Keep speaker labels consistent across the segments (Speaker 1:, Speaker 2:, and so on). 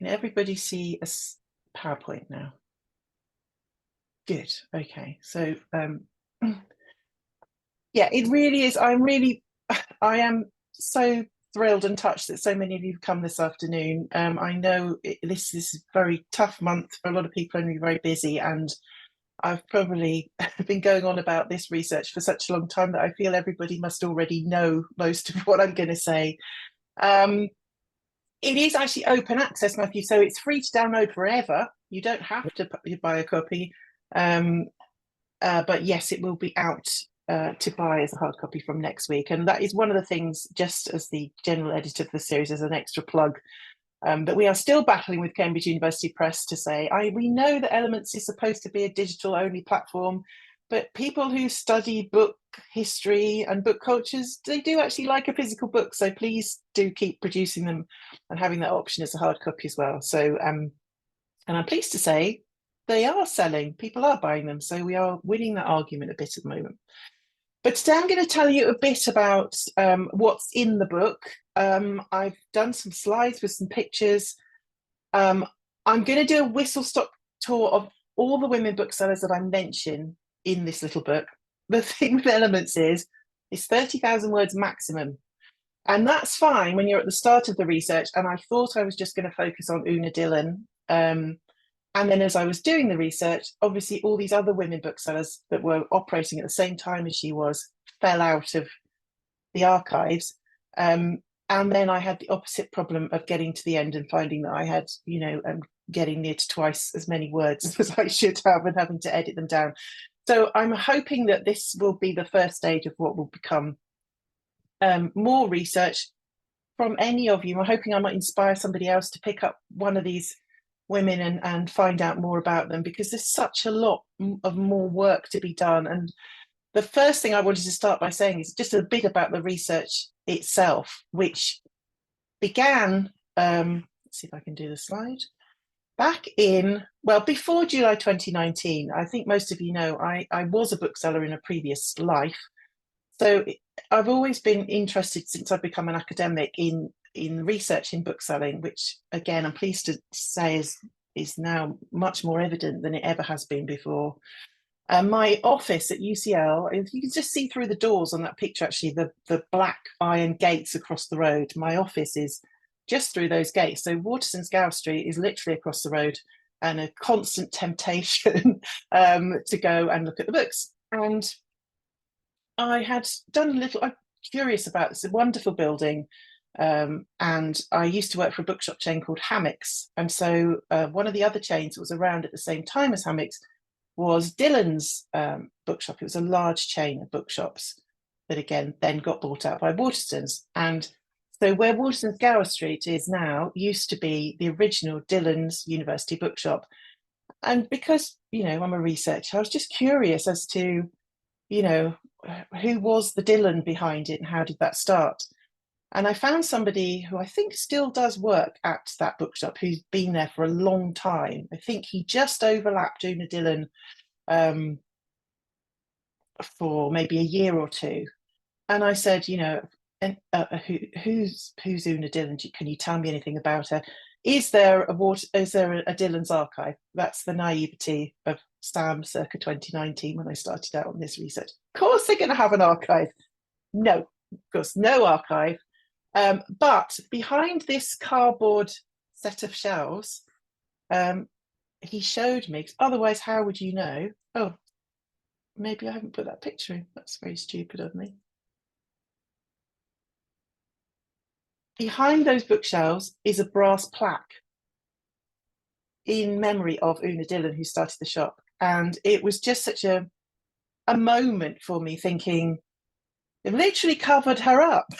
Speaker 1: Can everybody see a PowerPoint now? Good. Okay. So, yeah, it really is. I am so thrilled and touched that so many of you have come this afternoon. I know this is a very tough month for a lot of people and we're very busy, and I've probably been going on about this research for such a long time that I feel everybody must already know most of what I'm going to say. It is actually open access, Matthew, so it's free to download forever. You don't have to buy a copy. But yes, it will be out to buy as a hard copy from next week. And that is one of the things, just as the general editor of the series, as an extra plug, that we are still battling with Cambridge University Press to say, we know that Elements is supposed to be a digital-only platform, but people who study book history and book cultures, they do actually like a physical book. So please do keep producing them and having that option as a hard copy as well. So, and I'm pleased to say they are selling, people are buying them. So we are winning that argument a bit at the moment. But today I'm going to tell you a bit about what's in the book. I've done some slides with some pictures. I'm going to do a whistle-stop tour of all the women booksellers that I mention in this little book. The thing with Elements is it's 30,000 words maximum. And that's fine when you're at the start of the research. And I thought I was just going to focus on Una Dillon. And then as I was doing the research, obviously all these other women booksellers that were operating at the same time as she was fell out of the archives. And then I had the opposite problem of getting to the end and finding that I had, getting near to twice as many words as I should have and having to edit them down. So I'm hoping that this will be the first stage of what will become more research from any of you. I'm hoping I might inspire somebody else to pick up one of these women and find out more about them, because there's such a lot of more work to be done. And the first thing I wanted to start by saying is just a bit about the research itself, which began, let's see if I can do the slide, back in, well, before July 2019. I think most of you know I was a bookseller in a previous life. So I've always been interested since I've become an academic in research in bookselling, which again, I'm pleased to say is now much more evident than it ever has been before. My office at UCL, if you can just see through the doors on that picture, actually, the black iron gates across the road, my office is just through those gates. So Waterston's Gower Street is literally across the road, and a constant temptation to go and look at the books. And I had done a little, I'm curious about this wonderful building. And I used to work for a bookshop chain called Hammocks. And so one of the other chains that was around at the same time as Hammocks was Dillon's bookshop. It was a large chain of bookshops that again then got bought out by Waterston's. And so where Waterston's Gower Street is now used to be the original Dillon's University Bookshop. And because, I'm a researcher, I was just curious as to, who was the Dillon behind it and how did that start? And I found somebody who I think still does work at that bookshop, who's been there for a long time. I think he just overlapped Una Dillon for maybe a year or two. And I said, who's Una Dillon? Can you tell me anything about her? Is there a Dillon's archive? That's the naivety of Sam circa 2019 when I started out on this research. Of course they're going to have an archive. No, of course, no archive. But behind this cardboard set of shelves, he showed me, otherwise how would you know? Oh, maybe I haven't put that picture in. That's very stupid of me. Behind those bookshelves is a brass plaque in memory of Una Dillon, who started the shop. And it was just such a moment for me, thinking, they've literally covered her up.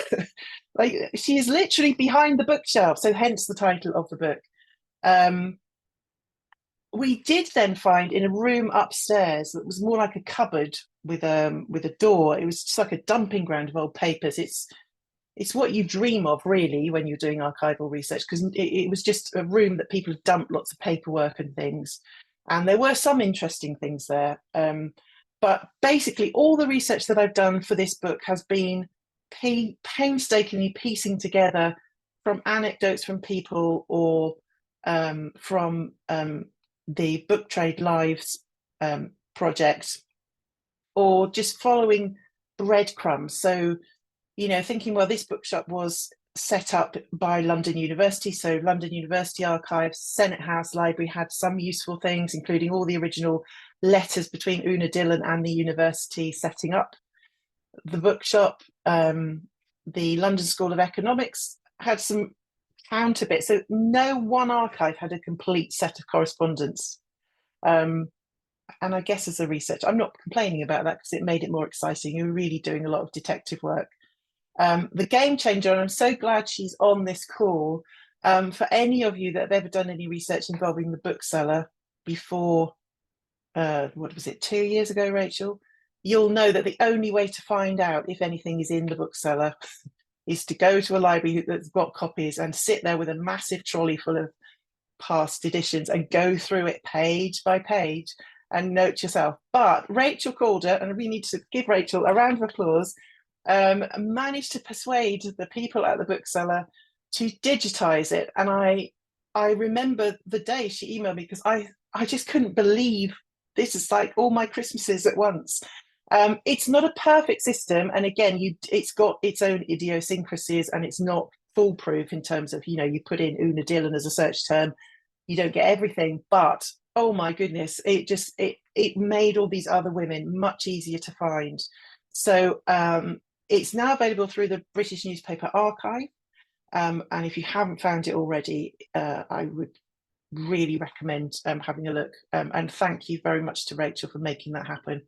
Speaker 1: Like, she is literally behind the bookshelf, so hence the title of the book. We did then find in a room upstairs that was more like a cupboard with a door. It was just like a dumping ground of old papers. It's what you dream of, really, when you're doing archival research, because it was just a room that people had dumped lots of paperwork and things. And there were some interesting things there. But basically, all the research that I've done for this book has been painstakingly piecing together from anecdotes from people or from the Book Trade Lives project, or just following breadcrumbs. So, thinking, well, this bookshop was set up by London University. So London University Archives, Senate House Library had some useful things, including all the original letters between Una Dillon and the university setting up the bookshop. The London School of Economics had some counter bits. So no one archive had a complete set of correspondence. And I guess as a researcher, I'm not complaining about that because it made it more exciting. You were really doing a lot of detective work. The game changer, and I'm so glad she's on this call, for any of you that have ever done any research involving the bookseller before, what was it, 2 years ago, Rachel? You'll know that the only way to find out if anything is in the bookseller is to go to a library that's got copies and sit there with a massive trolley full of past editions and go through it page by page and note yourself. But Rachel Calder, and we need to give Rachel a round of applause, managed to persuade the people at the bookseller to digitize it. And I remember the day she emailed me, because I just couldn't believe this is like all my Christmases at once. It's not a perfect system, and again, it's got its own idiosyncrasies, and it's not foolproof in terms of, you put in Una Dillon as a search term, you don't get everything, but oh my goodness, it made all these other women much easier to find. So it's now available through the British Newspaper Archive, and if you haven't found it already, I would really recommend having a look. And thank you very much to Rachel for making that happen.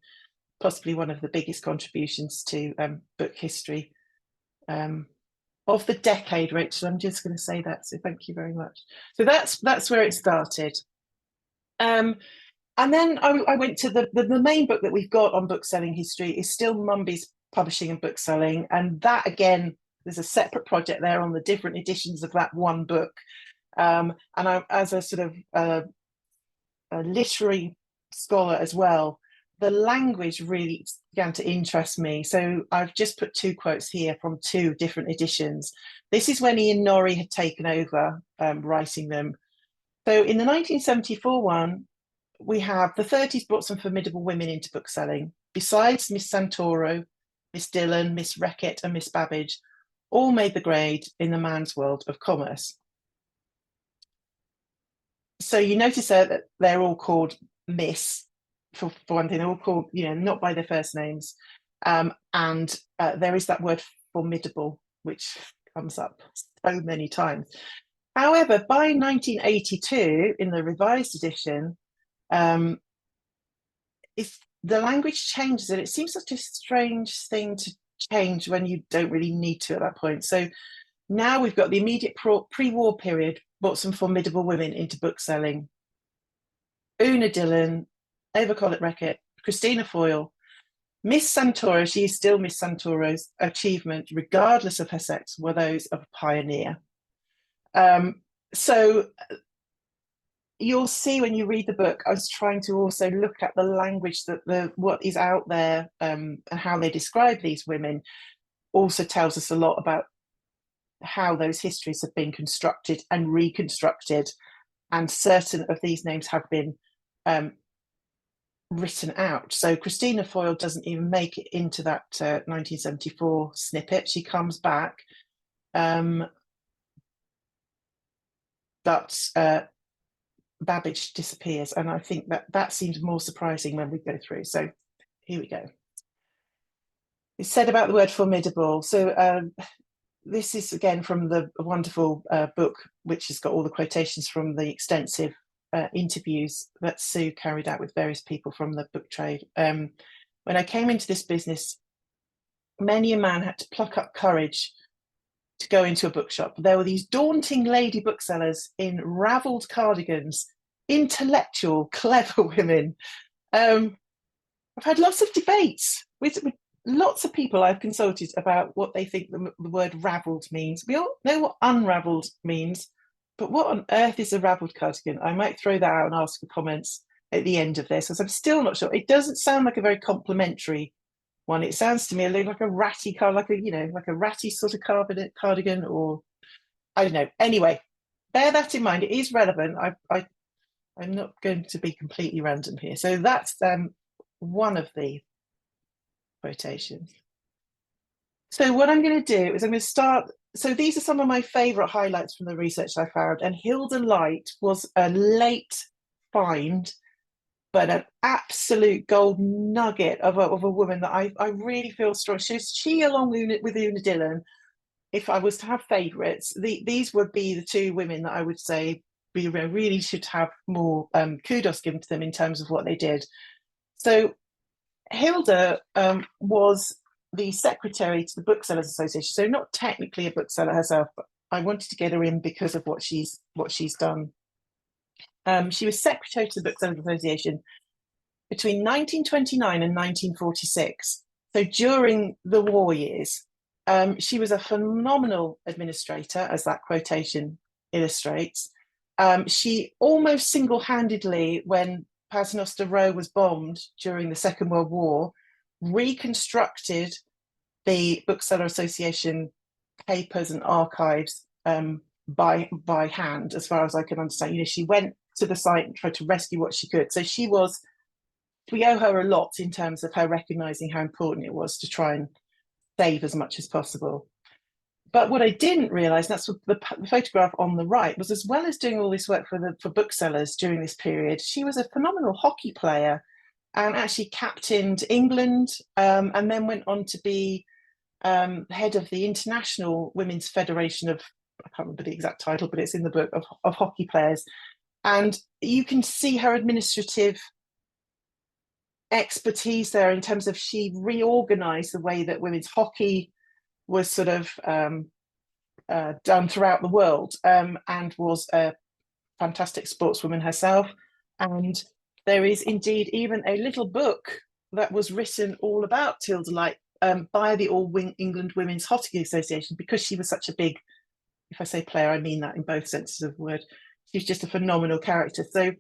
Speaker 1: Possibly one of the biggest contributions to book history of the decade, Rachel. I'm just going to say that. So thank you very much. So that's where it started. And then I went to the main book that we've got on bookselling history is still Mumby's Publishing and Bookselling. And that, again, there's a separate project there on the different editions of that one book. And as a sort of a literary scholar as well, the language really began to interest me. So I've just put 2 quotes here from 2 different editions. This is when Ian Norrie had taken over writing them. So in the 1974 one, we have the 30s brought some formidable women into bookselling. Besides Miss Santoro, Miss Dillon, Miss Reckitt and Miss Babbage, all made the grade in the man's world of commerce. So you notice there that they're all called Miss, for one thing, they're all called, not by their first names. And there is that word formidable, which comes up so many times. However, by 1982, in the revised edition, if the language changes, and it seems such a strange thing to change when you don't really need to at that point. So now we've got the immediate pre-war period brought some formidable women into bookselling. Una Dillon, Eva Collett-Reckitt, Christina Foyle, Miss Santoro, she is still Miss Santoro's achievement, regardless of her sex, were those of a pioneer. So you'll see when you read the book, I was trying to also look at the language that what is out there, and how they describe these women also tells us a lot about how those histories have been constructed and reconstructed, and certain of these names have been written out. So Christina Foyle doesn't even make it into that 1974 snippet. She comes back, but Babbage disappears, and I think that seems more surprising when we go through. So here we go. It's said about the word formidable. So this is again from the wonderful book, which has got all the quotations from the extensive interviews that Sue carried out with various people from the book trade. When I came into this business, many a man had to pluck up courage to go into a bookshop. There were these daunting lady booksellers in ravelled cardigans, intellectual, clever women. I've had lots of debates with lots of people I've consulted about what they think the word ravelled means. We all know what unravelled means, but what on earth is a ravelled cardigan? I might throw that out and ask for comments at the end of this, as I'm still not sure. It doesn't sound like a very complimentary one. It sounds to me a little like a ratty car, like a ratty sort of cardigan, or I don't know. Anyway, bear that in mind. It is relevant. I'm not going to be completely random here. So that's one of the quotations. So what I'm going to do is I'm going to start. So these are some of my favourite highlights from the research I found. And Hilda Light was a late find, but an absolute gold nugget of a woman that I really feel strong. She along with Una Dillon, if I was to have favourites, these would be the two women that I would say we really should have more kudos given to them in terms of what they did. So Hilda was the secretary to the Booksellers Association, so not technically a bookseller herself, but I wanted to get her in because of what she's done. She was secretary to the Booksellers Association between 1929 and 1946, so during the war years. She was a phenomenal administrator, as that quotation illustrates. She almost single-handedly, when Paternoster Row was bombed during the Second World War, reconstructed the Bookseller Association papers and archives by hand, as far as I can understand. You know, she went to the site and tried to rescue what she could. So we owe her a lot in terms of her recognising how important it was to try and save as much as possible. But what I didn't realise, and that's what the photograph on the right, was as well as doing all this work for booksellers during this period, she was a phenomenal hockey player and actually captained England, and then went on to be head of the International Women's Federation of, I can't remember the exact title, but it's in the book, of hockey players. And you can see her administrative expertise there in terms of she reorganized the way that women's hockey was sort of done throughout the world, and was a fantastic sportswoman herself. And there is indeed even a little book that was written all about Hilda Light by the All England Women's Hockey Association, because she was such a big, if I say player, I mean that in both senses of the word. She's just a phenomenal character. So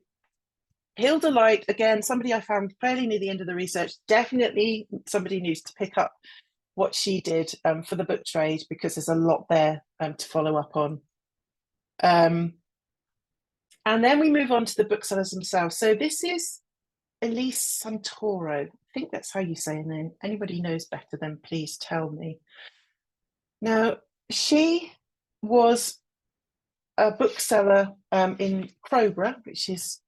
Speaker 1: Hilda Light, again, somebody I found fairly near the end of the research, definitely somebody needs to pick up what she did for the book trade, because there's a lot there to follow up on. And then we move on to the booksellers themselves. So this is Elise Santoro. I think that's how you say her name. Anybody knows better, then please tell me. Now, she was a bookseller in Crowborough, which is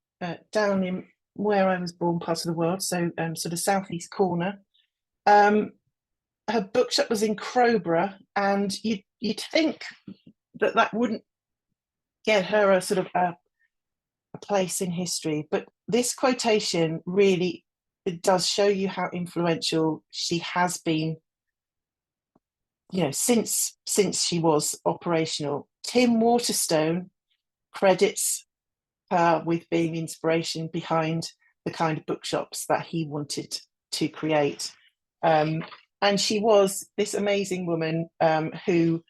Speaker 1: down in where I was born, part of the world, so sort of southeast corner. Her bookshop was in Crowborough, and you'd think that wouldn't get her a sort of a place in history, but this quotation really, it does show you how influential she has been, you know, since she was operational. Tim Waterstone credits her with being inspiration behind the kind of bookshops that he wanted to create. And she was this amazing woman who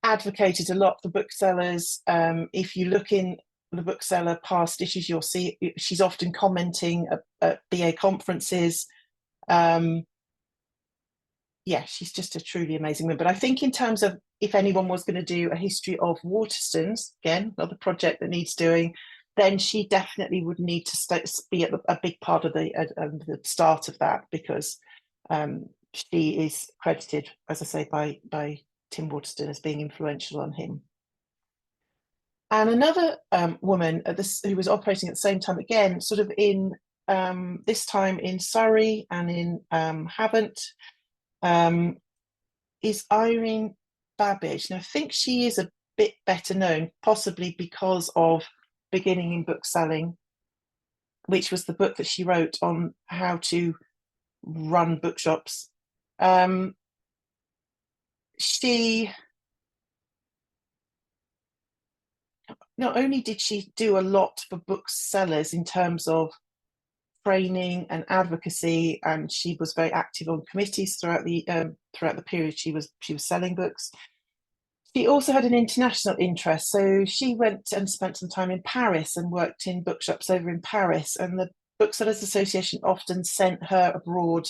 Speaker 1: advocated a lot for booksellers. If you look in the bookseller past issues, you'll see she's often commenting at BA conferences. Yeah, she's just a truly amazing woman. But I think in terms of if anyone was going to do a history of Waterstones, again, another project that needs doing, then she definitely would need to be at a big part of the start of that, because she is credited, as I say, by Tim Waterstone as being influential on him. And another woman who was operating at the same time, again, sort of in this time in Surrey and in Havant, is Irene Babbage. Now, I think she is a bit better known, possibly because of Beginning in Bookselling, which was the book that she wrote on how to run bookshops. She not only did she do a lot for booksellers in terms of training and advocacy, and she was very active on committees throughout the period she was selling books. She also had an international interest, so she went and spent some time in Paris and worked in bookshops over in Paris, and the Booksellers Association often sent her abroad.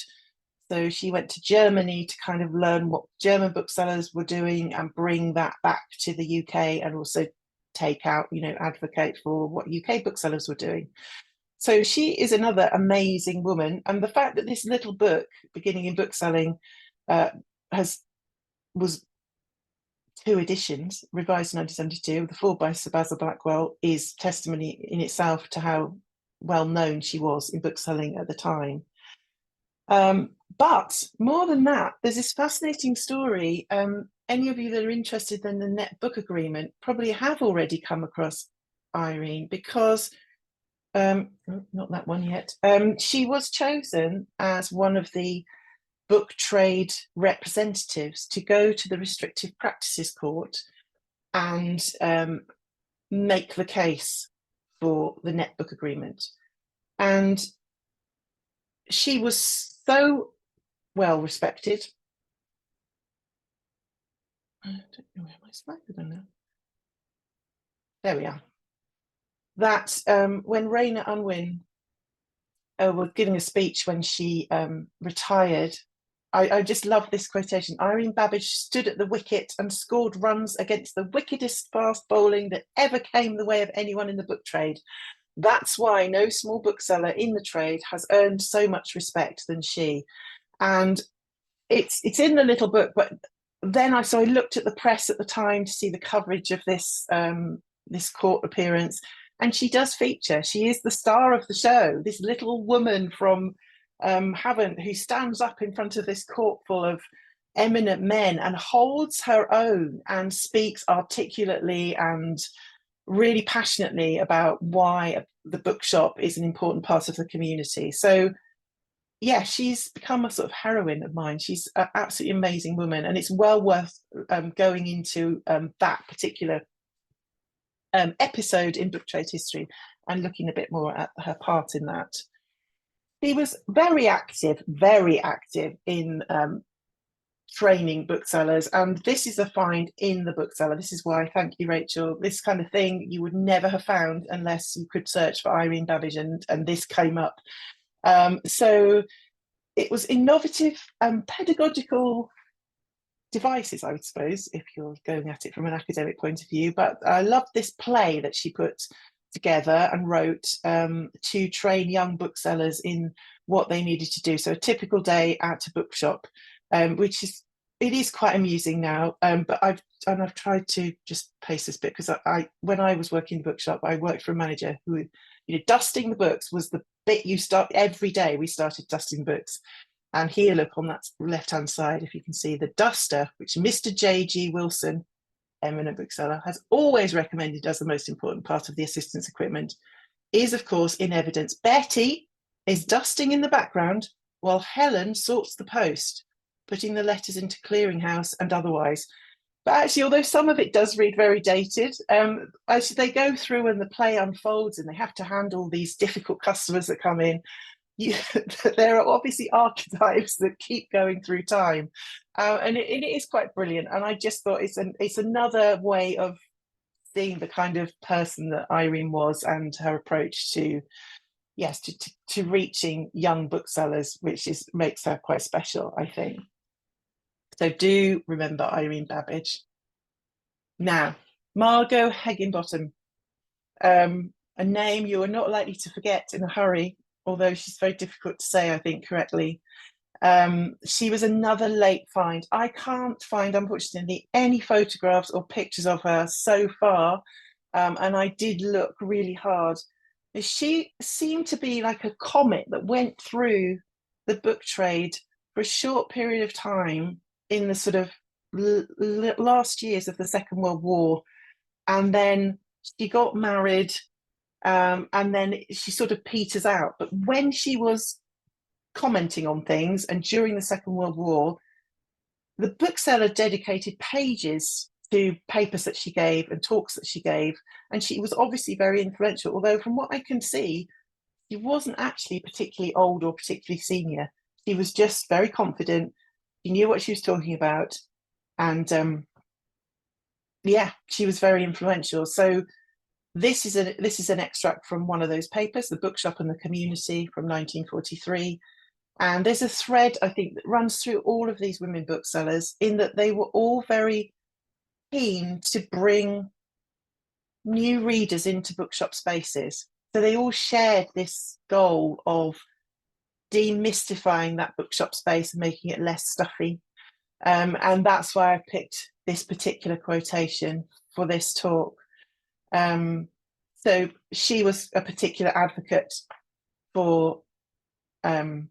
Speaker 1: So she went to Germany to kind of learn what German booksellers were doing and bring that back to the UK, and also take out, advocate for what UK booksellers were doing. So she is another amazing woman, and the fact that this little book, Beginning in Bookselling, was 2 editions, revised in 1972, the 4 by Sir Basil Blackwell, is testimony in itself to how well known she was in bookselling at the time. But more than that, there's this fascinating story. Any of you that are interested in the Net Book Agreement probably have already come across Irene, because not that one yet. She was chosen as one of the book trade representatives to go to the Restrictive Practices Court and make the case for the Net Book Agreement. And she was so well respected. I don't know where my slides are now. There we are. That when Rayner Unwin was giving a speech when she retired, I just love this quotation. Irene Babbage stood at the wicket and scored runs against the wickedest fast bowling that ever came the way of anyone in the book trade. That's why no small bookseller in the trade has earned so much respect than she. And it's in the little book, but then I looked at the press at the time to see the coverage of this this court appearance, and she does feature. She is the star of the show, this little woman from Havant, who stands up in front of this court full of eminent men and holds her own and speaks articulately and really passionately about why the bookshop is an important part of the community. So yeah, she's become a sort of heroine of mine. She's an absolutely amazing woman, and it's well worth going into that particular episode in book trade history and looking a bit more at her part in that. He was very active in training booksellers, and this is a find in the bookseller. This is why, thank you, Rachel, this kind of thing you would never have found unless you could search for Irene Babbage, and this came up. So it was innovative pedagogical devices, I would suppose, if you're going at it from an academic point of view. But I love this play that she put together and wrote to train young booksellers in what they needed to do. So a typical day at a bookshop, which is quite amusing now. But I've tried to just pace this bit, because when I was working in the bookshop, I worked for a manager who, dusting the books was the bit you start every day. We started dusting books. And here, look on that left-hand side, if you can see the duster, which Mr. J.G. Wilson, eminent bookseller, has always recommended as the most important part of the assistance equipment, is, of course, in evidence. Betty is dusting in the background while Helen sorts the post, putting the letters into clearinghouse and otherwise. But actually, although some of it does read very dated, as they go through and the play unfolds and they have to handle these difficult customers that come in, there are obviously archetypes that keep going through time, and it is quite brilliant. And I just thought it's another way of seeing the kind of person that Irene was and her approach to reaching young booksellers, which makes her quite special, I think. So do remember Irene Babbage. Now, Margot Higginbottom, a name you are not likely to forget in a hurry, although she's very difficult to say, I think, correctly. She was another late find. I can't find, unfortunately, any photographs or pictures of her so far, and I did look really hard. She seemed to be like a comet that went through the book trade for a short period of time in the sort of last years of the Second World War, and then she got married, and then she sort of peters out. But when she was commenting on things, and during the Second World War, the bookseller dedicated pages to papers that she gave and talks that she gave, and she was obviously very influential, although from what I can see, she wasn't actually particularly old or particularly senior. She was just very confident. She knew what she was talking about, and she was very influential. So this is an extract from one of those papers, The Bookshop and the Community, from 1943. And there's a thread, I think, that runs through all of these women booksellers, in that they were all very keen to bring new readers into bookshop spaces. So they all shared this goal of demystifying that bookshop space and making it less stuffy. And that's why I picked this particular quotation for this talk. So she was a particular advocate for selling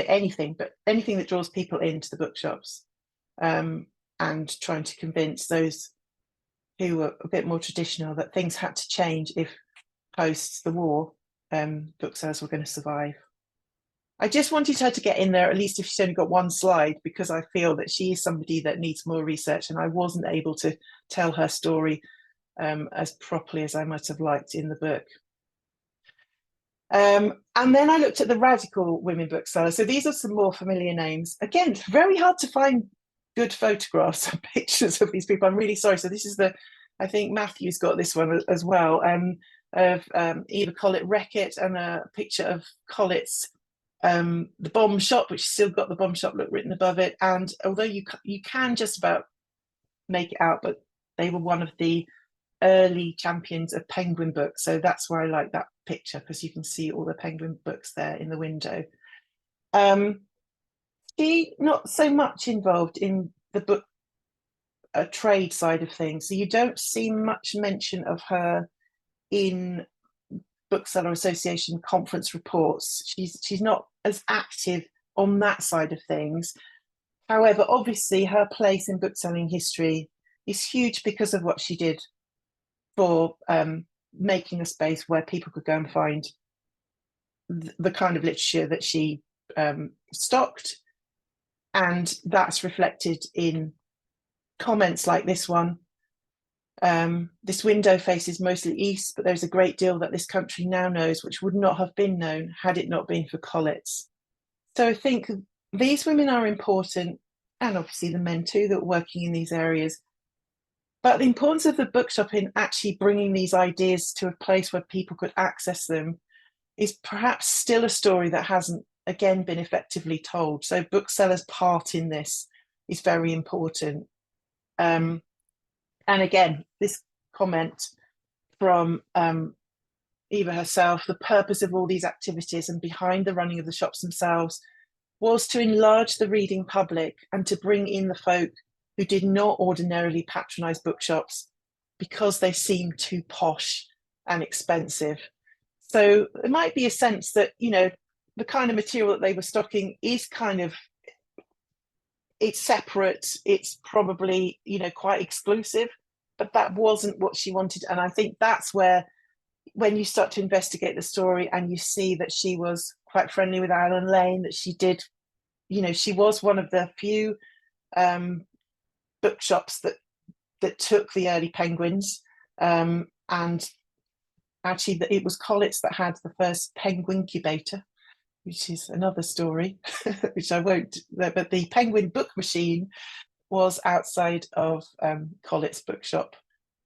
Speaker 1: anything that draws people into the bookshops, and trying to convince those who were a bit more traditional that things had to change if post the war booksellers were going to survive. I just wanted her to get in there, at least if she's only got one slide, because I feel that she is somebody that needs more research, and I wasn't able to tell her story as properly as I might have liked in the book. And then I looked at the radical women booksellers. So these are some more familiar names. Again, very hard to find good photographs and pictures of these people. I'm really sorry. So this is I think Matthew's got this one as well, of Eva Collett Reckitt, and a picture of Collett's the bomb shop, which still got the bomb shop look written above it. And although you can just about make it out, but they were one of the early champions of Penguin books. So that's why I like that picture, because you can see all the Penguin books there in the window. She not so much involved in the book trade side of things. So you don't see much mention of her in Bookseller Association conference reports. She's not as active on that side of things. However, obviously her place in bookselling history is huge because of what she did for making a space where people could go and find the kind of literature that she stocked. And that's reflected in comments like this one. This window faces mostly east, but there's a great deal that this country now knows which would not have been known had it not been for Collett's. So I think these women are important, and obviously the men too that are working in these areas. But the importance of the bookshop in actually bringing these ideas to a place where people could access them is perhaps still a story that hasn't, again, been effectively told. So booksellers' part in this is very important. And again, this comment from Eva herself, the purpose of all these activities and behind the running of the shops themselves was to enlarge the reading public and to bring in the folk who did not ordinarily patronise bookshops because they seemed too posh and expensive. So there might be a sense that, you know, the kind of material that they were stocking is kind of, it's separate, it's probably, you know, quite exclusive, but that wasn't what she wanted. And I think that's where, when you start to investigate the story and you see that she was quite friendly with Alan Lane, that she did, you know, she was one of the few bookshops that took the early Penguins, and actually it was Collett's that had the first Penguin incubator, which is another story, which I won't, but the Penguin book machine was outside of Collett's bookshop.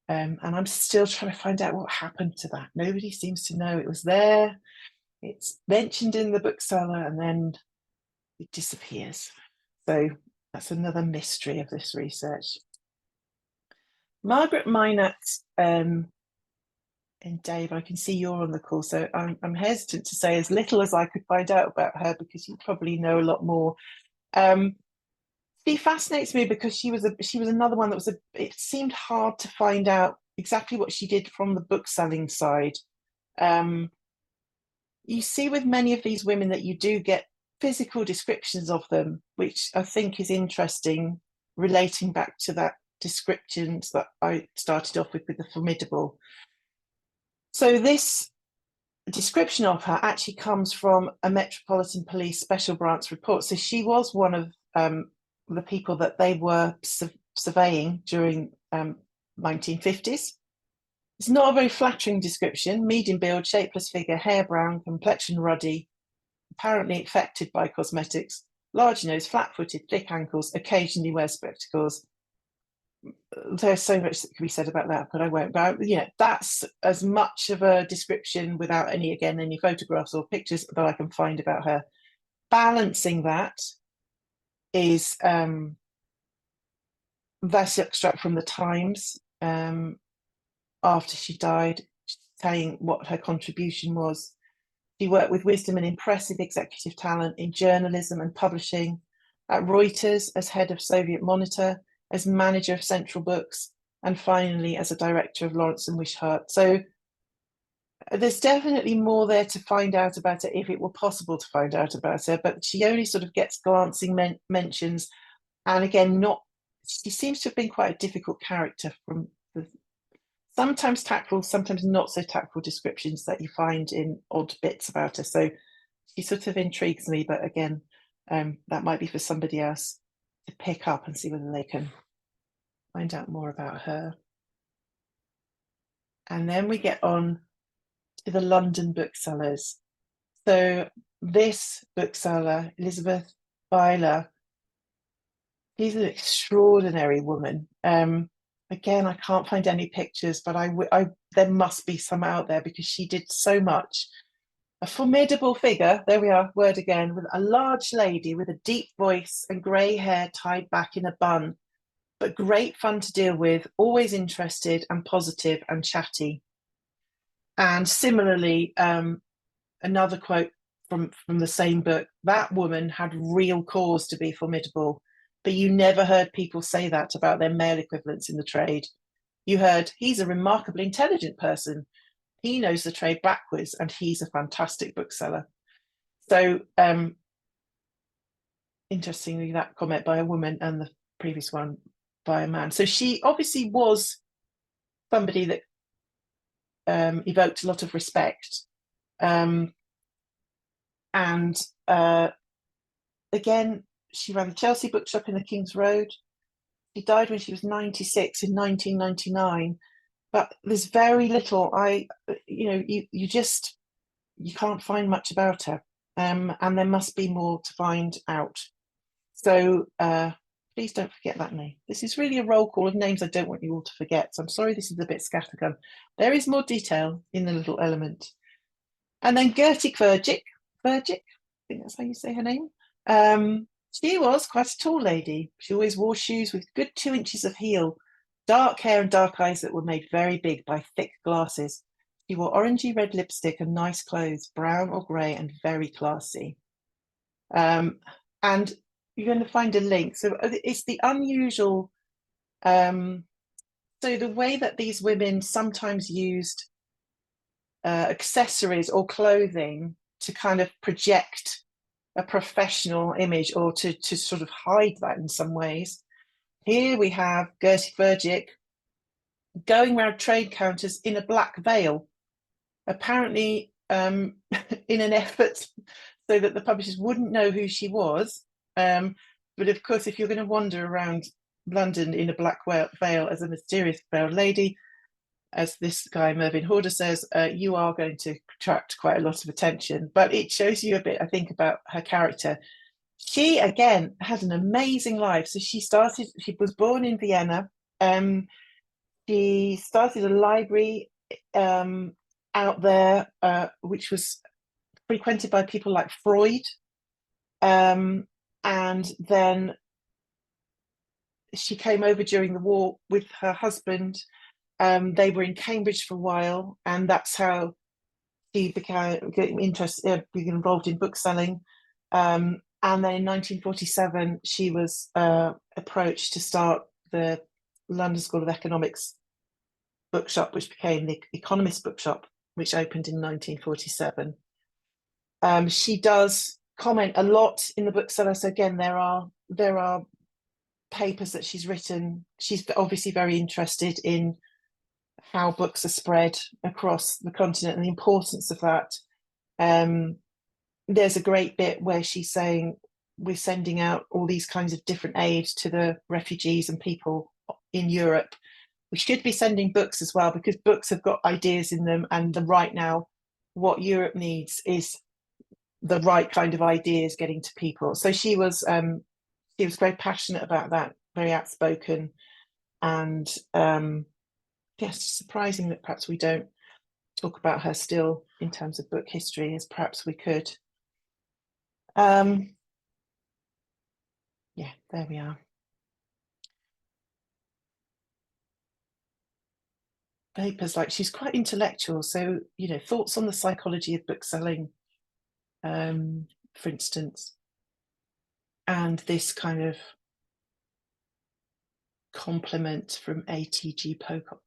Speaker 1: And I'm still trying to find out what happened to that. Nobody seems to know. It was there, it's mentioned in the bookseller, and then it disappears. So that's another mystery of this research. Margaret Minot, and Dave, I can see you're on the call, so I'm hesitant to say as little as I could find out about her, because you probably know a lot more. She fascinates me because she was another one that was it seemed hard to find out exactly what she did from the bookselling side. You see with many of these women that you do get physical descriptions of them, which I think is interesting, relating back to that descriptions that I started off with the formidable. So this description of her actually comes from a Metropolitan Police Special Branch report. So she was one of the people that they were surveying during 1950s. It's not a very flattering description. Medium build, shapeless figure, hair brown, complexion ruddy, apparently affected by cosmetics, large nose, flat-footed, thick ankles, occasionally wears spectacles. There's so much that can be said about that, but I won't. But you know, that's as much of a description without any photographs or pictures that I can find about her. Balancing that is this extract from the Times, after she died, saying what her contribution was. She worked with wisdom and impressive executive talent in journalism and publishing, at Reuters as head of Soviet Monitor, as manager of Central Books, and finally as a director of Lawrence and Wishart. So there's definitely more there to find out about her if it were possible to find out about her, but she only sort of gets glancing mentions. And again, she seems to have been quite a difficult character from the sometimes tactful, sometimes not so tactful descriptions that you find in odd bits about her. So she sort of intrigues me, but again, that might be for somebody else to pick up and see whether they can find out more about her. And then we get on to the London booksellers. So this bookseller, Elizabeth Byler, she's an extraordinary woman. Again, I can't find any pictures, but there must be some out there because she did so much. A formidable figure, there we are, word again, with a large lady with a deep voice and grey hair tied back in a bun, but great fun to deal with, always interested and positive and chatty. And similarly, another quote from the same book, that woman had real cause to be formidable, but you never heard people say that about their male equivalents in the trade. You heard, he's a remarkably intelligent person. He knows the trade backwards and he's a fantastic bookseller. So interestingly, that comment by a woman and the previous one by a man. So she obviously was somebody that evoked a lot of respect. And again, she ran the Chelsea bookshop in the King's Road. She died when she was 96 in 1999. But there's very little. You can't find much about her, and there must be more to find out. So please don't forget that name. This is really a roll call of names I don't want you all to forget. So I'm sorry this is a bit scattergun. There is more detail in the little element. And then Gertie Vergic, I think that's how you say her name. She was quite a tall lady. She always wore shoes with good 2 inches of heel, dark hair and dark eyes that were made very big by thick glasses. She wore orangey red lipstick and nice clothes, brown or grey, and very classy. And you're going to find a link. So it's the unusual. So the way that these women sometimes used accessories or clothing to kind of project a professional image or to sort of hide that in some ways. Here we have Gertie Vergic going around trade counters in a black veil, apparently in an effort so that the publishers wouldn't know who she was. But of course, if you're going to wander around London in a black veil as a mysterious veiled lady, as this guy Mervyn Horder says, you are going to attract quite a lot of attention. But it shows you a bit, I think, about her character. She, again, had an amazing life. So she was born in Vienna. She started a library out there, which was frequented by people like Freud. And then she came over during the war with her husband. They were in Cambridge for a while, and that's how she became involved in bookselling. And then in 1947, she was approached to start the London School of Economics bookshop, which became the Economist Bookshop, which opened in 1947. She does comment a lot in the bookseller. So again, there are papers that she's written. She's obviously very interested in how books are spread across the continent and the importance of that. There's a great bit where she's saying we're sending out all these kinds of different aid to the refugees and people in Europe. We should be sending books as well, because books have got ideas in them, and right now what Europe needs is the right kind of ideas getting to people. So she was very passionate about that, very outspoken, and yes, surprising that perhaps we don't talk about her still in terms of book history as perhaps we could. Yeah, there we are. papers, like she's quite intellectual, so thoughts on the psychology of bookselling, for instance, and this kind of compliment from ATG Pocock.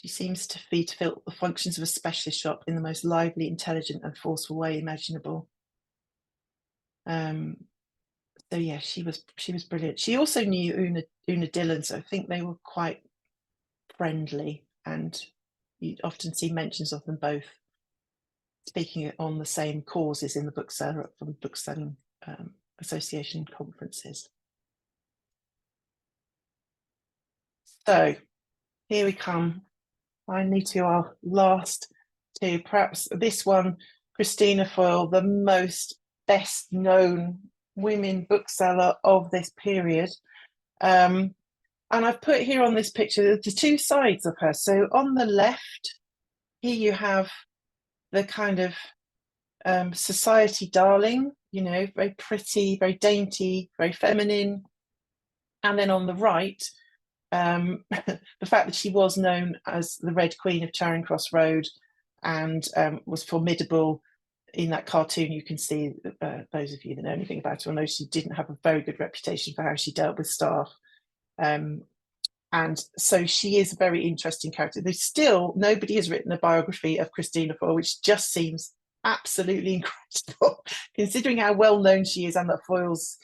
Speaker 1: She seems to fulfill the functions of a specialist shop in the most lively, intelligent, and forceful way imaginable. So yeah, she was brilliant. She also knew Una Dillon, so I think they were quite friendly, and you often see mentions of them both speaking on the same causes in the bookselling association conferences. So here we come finally to our last two, perhaps this one, Christina Foyle, the most best known women bookseller of this period. And I've put here on this picture the two sides of her. So on the left, here you have the kind of society darling, very pretty, very dainty, very feminine. And then on the right, the fact that she was known as the Red Queen of Charing Cross Road and was formidable in that cartoon. You can see, those of you that know anything about her will know she didn't have a very good reputation for how she dealt with staff. And so she is a very interesting character. There's still, nobody has written a biography of Christina Foyle, which just seems absolutely incredible, considering how well known she is and that Foyle's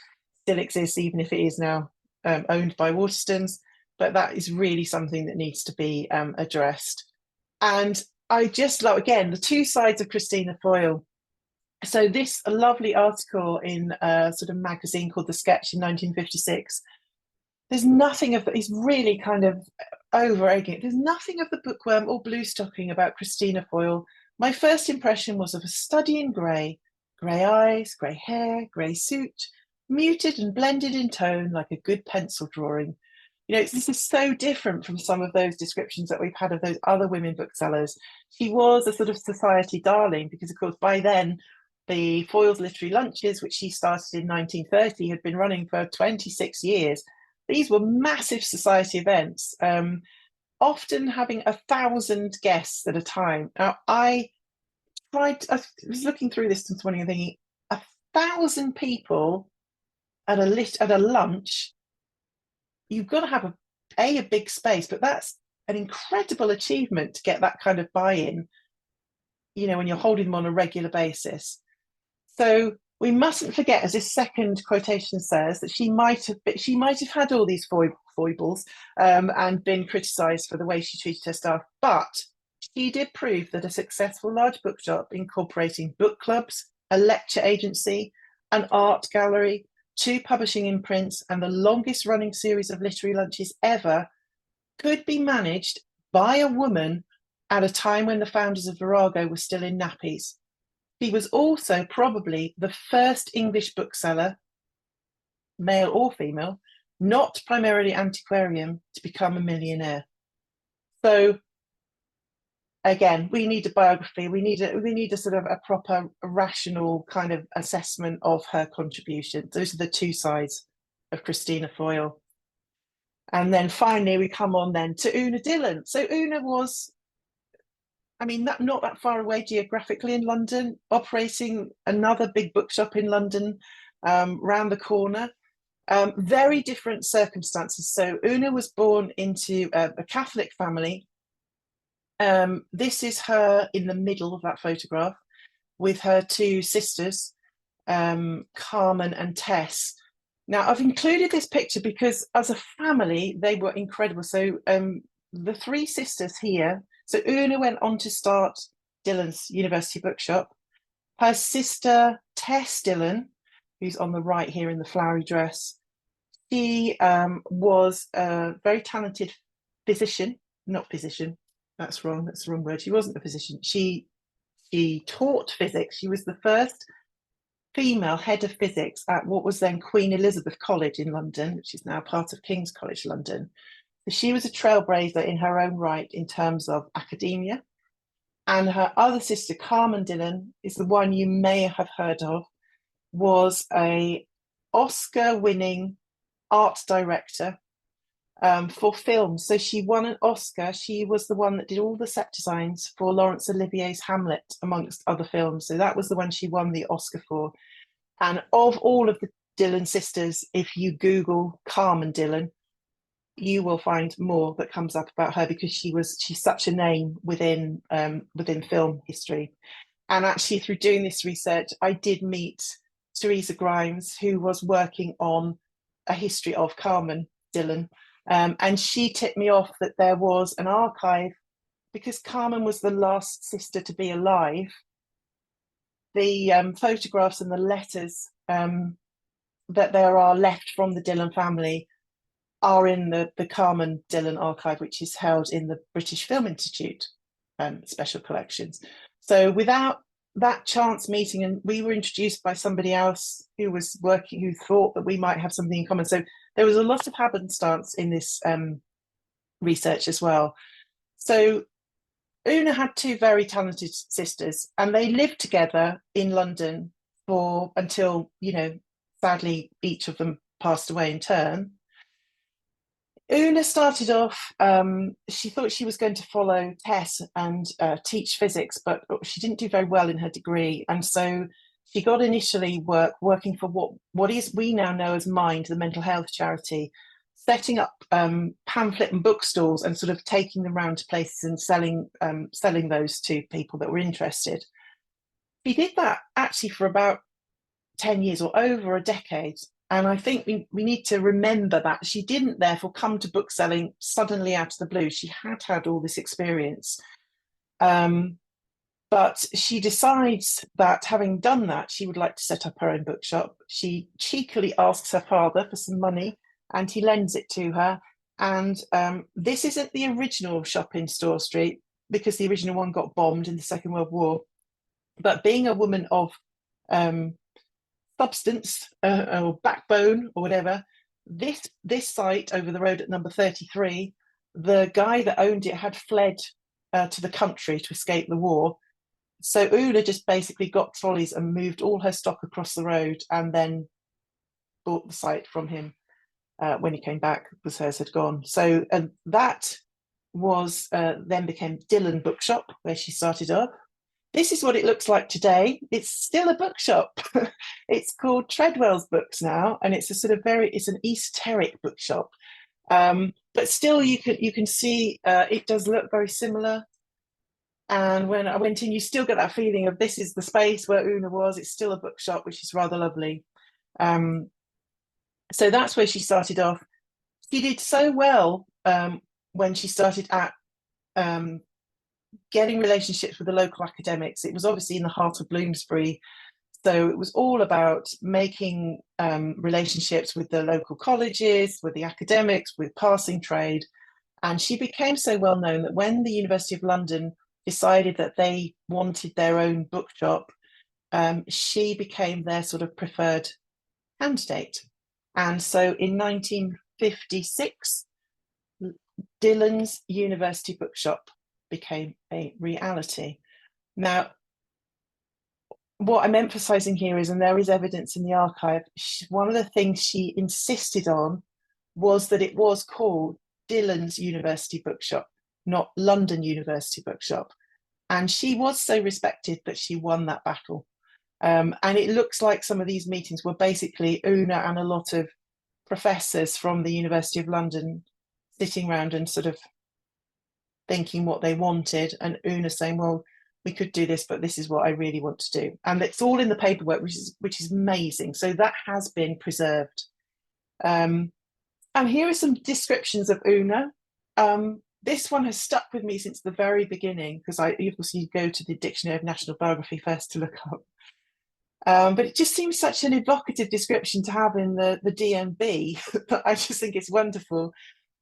Speaker 1: still exists, even if it is now owned by Waterstones. But that is really something that needs to be addressed. And I just love, again, the two sides of Christina Foyle. So this a lovely article in a sort of magazine called The Sketch in 1956. There's nothing of that. He's really kind of over egging it. There's nothing of the bookworm or blue stocking about Christina Foyle. My first impression was of a study in grey eyes, grey hair, grey suit, muted and blended in tone like a good pencil drawing. This is so different from some of those descriptions that we've had of those other women booksellers. She was a sort of society darling because, of course, by then the Foyle's Literary Lunches, which she started in 1930, had been running for 26 years. These were massive society events, often having 1,000 guests at a time. Now, I was looking through this morning and thinking, 1,000 people at a lunch, you've got to have a big space, but that's an incredible achievement to get that kind of buy-in, when you're holding them on a regular basis. So we mustn't forget, as this second quotation says, that she might have had all these foibles and been criticised for the way she treated her staff, but she did prove that a successful large bookshop incorporating book clubs, a lecture agency, an art gallery, 2 publishing imprints, and the longest running series of literary lunches ever could be managed by a woman at a time when the founders of Virago were still in nappies. She was also probably the first English bookseller, male or female, not primarily antiquarian, to become a millionaire. So again, we need a biography. We need a sort of a proper, rational kind of assessment of her contribution. Those are the two sides of Christina Foyle. And then finally, we come on then to Una Dillon. So Una was, not that far away geographically in London, operating another big bookshop in London, round the corner. Very different circumstances. So Una was born into a Catholic family. This is her in the middle of that photograph with her 2 sisters, Carmen and Tess. Now, I've included this picture because as a family, they were incredible. So the 3 sisters here, so Una went on to start Dillon's University Bookshop. Her sister, Tess Dillon, who's on the right here in the flowery dress, she was a very talented physician, not physician, that's wrong, that's the wrong word. She wasn't a physician. She taught physics. She was the first female head of physics at what was then Queen Elizabeth College in London, which is now part of King's College London. So she was a trailblazer in her own right in terms of academia. And her other sister, Carmen Dillon, is the one you may have heard of, was a Oscar-winning art director, for film. So she won an Oscar. She was the one that did all the set designs for Laurence Olivier's Hamlet, amongst other films. So that was the one she won the Oscar for. And of all of the Dillon sisters, if you Google Carmen Dillon, you will find more that comes up about her, because she's such a name within film history. And actually, through doing this research, I did meet Teresa Grimes, who was working on a history of Carmen Dillon. And she tipped me off that there was an archive, because Carmen was the last sister to be alive. The photographs and the letters that there are left from the Dillon family are in the Carmen Dillon archive, which is held in the British Film Institute special collections. So without that chance meeting, and we were introduced by somebody else who was working, who thought that we might have something in common. So there was a lot of happenstance in this research as well. So Una had two very talented sisters, and they lived together in London for until, sadly, each of them passed away in turn. Una started off, she thought she was going to follow Tess and teach physics, but she didn't do very well in her degree. And so she got initially working for what is we now know as Mind, the mental health charity, setting up pamphlet and bookstores and sort of taking them around to places and selling those to people that were interested. She did that actually for about 10 years or over a decade. And I think we need to remember that she didn't therefore come to bookselling suddenly out of the blue. She had all this experience. But she decides that, having done that, she would like to set up her own bookshop. She cheekily asks her father for some money, and he lends it to her. And this isn't the original shop in Store Street, because the original one got bombed in the Second World War. But being a woman of substance or backbone or whatever, this site over the road at number 33, the guy that owned it had fled to the country to escape the war. So Una just basically got trolleys and moved all her stock across the road, and then bought the site from him when he came back, because hers had gone. So that was then became Dillon Bookshop, where she started up. This is what it looks like today. It's still a bookshop. It's called Treadwell's Books now, and it's a sort of it's an esoteric bookshop. But still, you can see it does look very similar. And when I went in, you still get that feeling of this is the space where Una was. It's still a bookshop, which is rather lovely. So that's where she started off. She did so well when she started at getting relationships with the local academics. It was obviously in the heart of Bloomsbury. So it was all about making relationships with the local colleges, with the academics, with passing trade. And she became so well known that when the University of London decided that they wanted their own bookshop, she became their sort of preferred candidate. And so in 1956, Dillon's University Bookshop became a reality. Now, what I'm emphasizing here is, and there is evidence in the archive, one of the things she insisted on was that it was called Dillon's University Bookshop, not London University Bookshop. And she was so respected that she won that battle. And it looks like some of these meetings were basically Una and a lot of professors from the University of London sitting around and sort of thinking what they wanted, and Una saying, well, we could do this, but this is what I really want to do. And it's all in the paperwork, which is amazing. So that has been preserved. And here are some descriptions of Una. This one has stuck with me since the very beginning, because I obviously go to the Dictionary of National Biography first to look up. But it just seems such an evocative description to have in the DMB that I just think it's wonderful.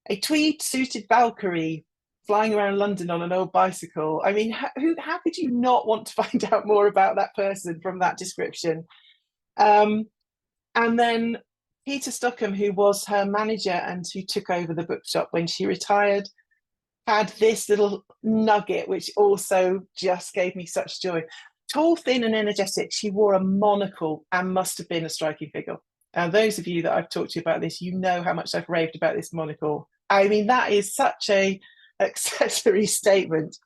Speaker 1: A tweed-suited Valkyrie flying around London on an old bicycle. I mean, how could you not want to find out more about that person from that description? And then Peter Stockham, who was her manager and who took over the bookshop when she retired, had this little nugget, which also just gave me such joy. Tall, thin and energetic, she wore a monocle and must have been a striking figure. Those of you that I've talked to you about this, you know how much I've raved about this monocle. I mean, that is such a accessory statement.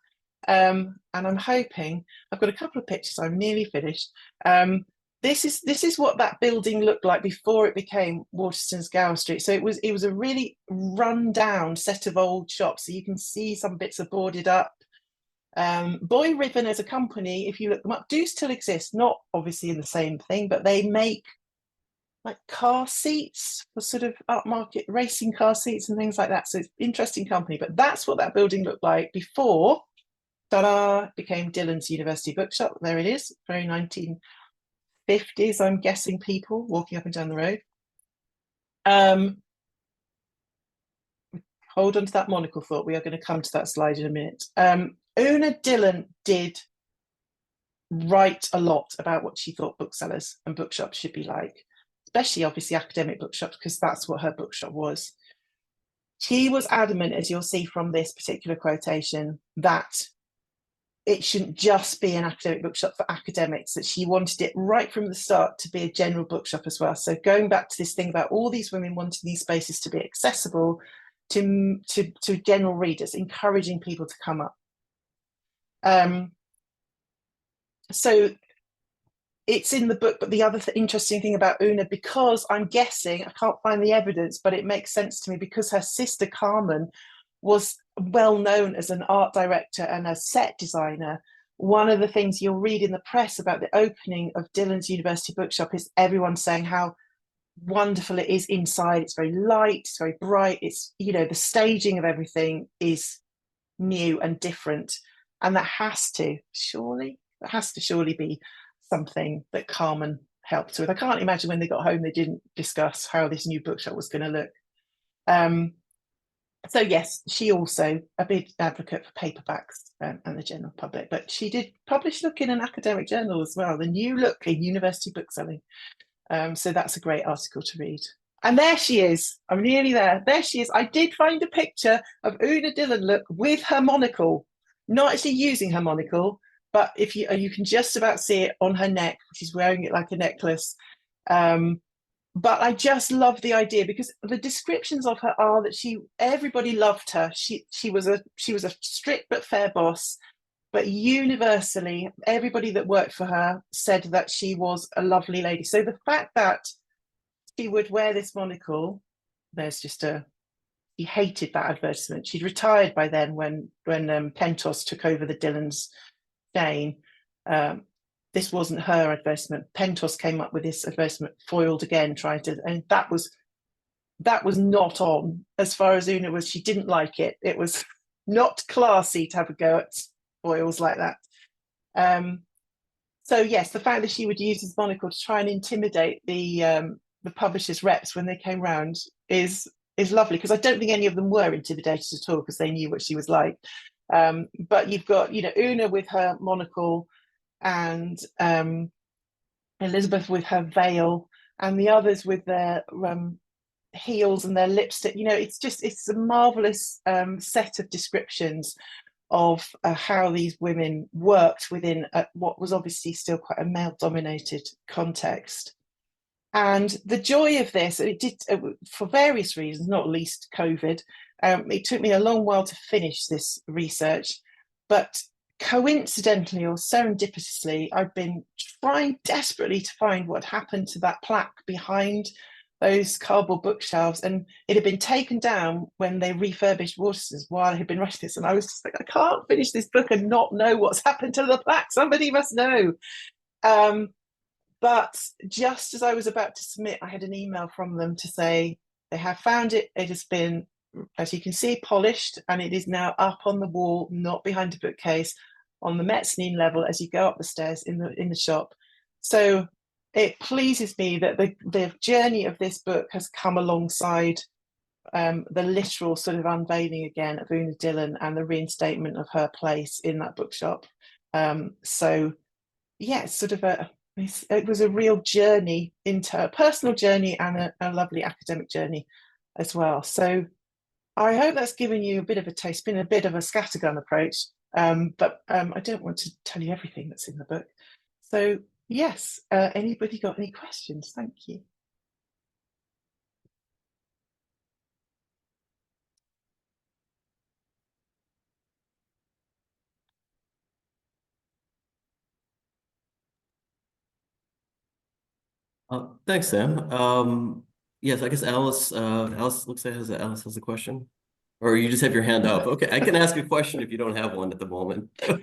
Speaker 1: And I'm hoping I've got a couple of pictures. I'm nearly finished. This is what that building looked like before it became Waterstone's Gower Street. So it was a really run down set of old shops. So you can see some bits are boarded up. Boy Ribbon as a company, if you look them up, do still exist. Not obviously in the same thing, but they make like car seats for sort of upmarket racing car seats and things like that. So it's an interesting company. But that's what that building looked like before. Ta-da! Became Dillon's University Bookshop. There it is, very 1950s. I'm guessing people walking up and down the road. Hold on to that monocle thought. We are going to come to that slide in a minute. Una Dillon did write a lot about what she thought booksellers and bookshops should be like, especially obviously academic bookshops, because that's what her bookshop was. She was adamant, as you'll see from this particular quotation, that it shouldn't just be an academic bookshop for academics, that she wanted it right from the start to be a general bookshop as well. So going back to this thing about all these women wanting these spaces to be accessible to general readers, encouraging people to come up. So it's in the book, but the other interesting thing about Una, because I'm guessing, I can't find the evidence, but it makes sense to me, because her sister Carmen was well known as an art director and a set designer. One of the things you'll read in the press about the opening of Dillon's University Bookshop is everyone saying how wonderful it is inside. It's very light, it's very bright. It's, you know, the staging of everything is new and different. And that has to surely be something that Carmen helped with. I can't imagine when they got home they didn't discuss how this new bookshop was going to look. So yes, she also a big advocate for paperbacks and the general public, but she did publish Look in an academic journal as well, the New Look in University Bookselling. So that's a great article to read. And there she is. I'm nearly there. There she is. I did find a picture of Una Dillon look with her monocle, not actually using her monocle, but if you can just about see it on her neck. She's wearing it like a necklace. But I just love the idea, because the descriptions of her are that everybody loved her. She was a strict but fair boss, but universally everybody that worked for her said that she was a lovely lady. So the fact that she would wear this monocle, she hated that advertisement. She'd retired by then when Pentos took over the Dillons chain. This wasn't her advertisement. Pentos came up with this advertisement, foiled again, and that was not on. As far as Una was, she didn't like it. It was not classy to have a go at foils like that. So yes, the fact that she would use this monocle to try and intimidate the publishers' reps when they came round is lovely, because I don't think any of them were intimidated at all, because they knew what she was like. But you've got, Una with her monocle, and Elizabeth with her veil, and the others with their heels and their lipstick. It's a marvelous set of descriptions of how these women worked within what was obviously still quite a male-dominated context. And the joy of this, it did for various reasons, not least COVID. It took me a long while to finish this research, but coincidentally or serendipitously, I've been trying desperately to find what happened to that plaque behind those cardboard bookshelves, and it had been taken down when they refurbished Waterstones while I had been writing this, and I was just like, I can't finish this book and not know what's happened to the plaque. Somebody must know. But just as I was about to submit, I had an email from them to say they have found it. It has been, as you can see, polished, and it is now up on the wall, not behind a bookcase, on the mezzanine level as you go up the stairs in the shop. So it pleases me that the journey of this book has come alongside the literal sort of unveiling again of Una Dillon and the reinstatement of her place in that bookshop. So yeah, it's sort of it was a real journey into a personal journey and a lovely academic journey as well. So I hope that's given you a bit of a taste, been a bit of a scattergun approach, but I don't want to tell you everything that's in the book. So yes, anybody got any questions? Thank you.
Speaker 2: Thanks, Sam. Yes, I guess Alice looks like Alice has a question. Or you just have your hand up. Okay, I can ask a question if you don't have one at the moment.
Speaker 3: I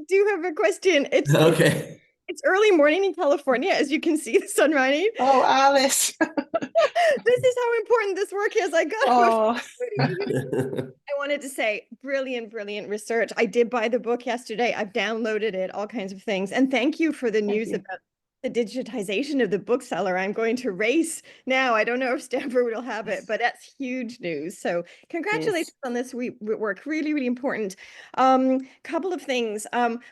Speaker 3: do have a question.
Speaker 2: Okay.
Speaker 3: It's early morning in California, as you can see the sun rising.
Speaker 1: Oh, Alice.
Speaker 3: This is how important this work is. I got
Speaker 1: Oh,
Speaker 3: I wanted to say, brilliant, brilliant research. I did buy the book yesterday. I've downloaded it, all kinds of things. And thank you for the
Speaker 1: thank
Speaker 3: news
Speaker 1: you.
Speaker 3: about the digitization of the bookseller. I'm going to race now. I don't know if Stanford will have it, but that's huge news. So congratulations
Speaker 1: Yes.
Speaker 3: on this work. Really, really important. Couple of things.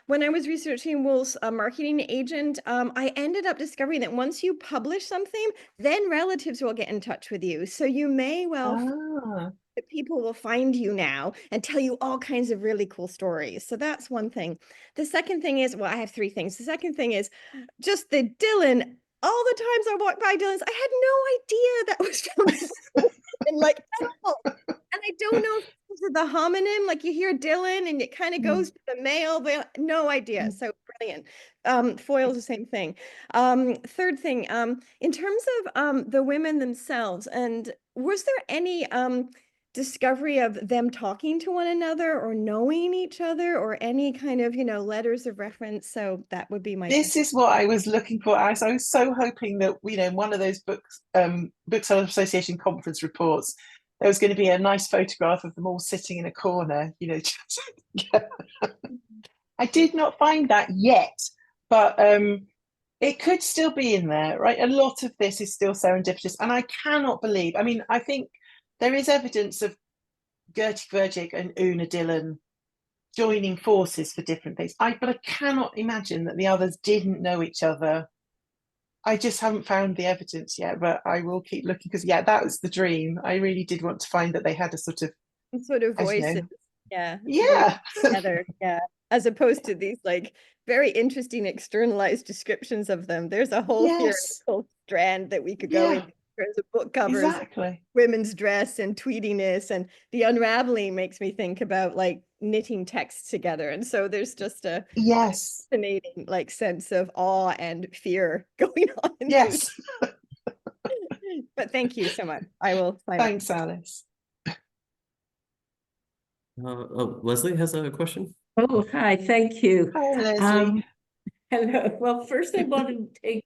Speaker 3: When I was researching Wool's marketing agent, I ended up discovering that once you publish something, then relatives will get in touch with you. So you may well
Speaker 1: Ah,
Speaker 3: that people will find you now and tell you all kinds of really cool stories. So that's one thing. The second thing is, well, I have three things. The second thing is just the Dylan. All the times I walked by Dylan's, I had no idea that was from and like at all. And I don't know if it's the homonym, like you hear Dylan and it kind of
Speaker 1: mm,
Speaker 3: goes to the male, but no idea.
Speaker 1: mm.
Speaker 3: So brilliant. Foil's the same thing. Third thing, in terms of the women themselves, and was there any discovery of them talking to one another or knowing each other or any kind of, letters of reference? So that would be my
Speaker 1: This
Speaker 3: second.
Speaker 1: is what I was looking for. I was so hoping that, one of those Booksellers Association conference reports, there was going to be a nice photograph of them all sitting in a corner, I did not find that yet, but it could still be in there, right? A lot of this is still serendipitous, and I cannot believe. I mean, I think there is evidence of Gertie Vergic and Una Dillon joining forces for different things. But I cannot imagine that the others didn't know each other. I just haven't found the evidence yet, but I will keep looking because that was the dream. I really did want to find that they had a sort of,
Speaker 3: Sort of
Speaker 1: as you
Speaker 3: voices.
Speaker 1: know,
Speaker 3: Yeah. Voices
Speaker 1: yeah,
Speaker 3: together. Yeah. As opposed to these like very interesting externalized descriptions of them. There's a whole
Speaker 1: yes,
Speaker 3: theoretical strand that we could go
Speaker 1: yeah,
Speaker 3: in terms of book covers,
Speaker 1: exactly.
Speaker 3: women's dress and tweediness, and the unraveling makes me think about like knitting texts together. And so there's just a
Speaker 1: Yes,
Speaker 3: fascinating like sense of awe and fear going on in these.
Speaker 1: yes.
Speaker 3: But thank you so much. I will sign up.
Speaker 1: Thanks, Alice.
Speaker 2: Leslie has a question.
Speaker 4: Oh, hi, thank you.
Speaker 1: Hi, Leslie.
Speaker 4: Um, Hello. Well, first I wanted to take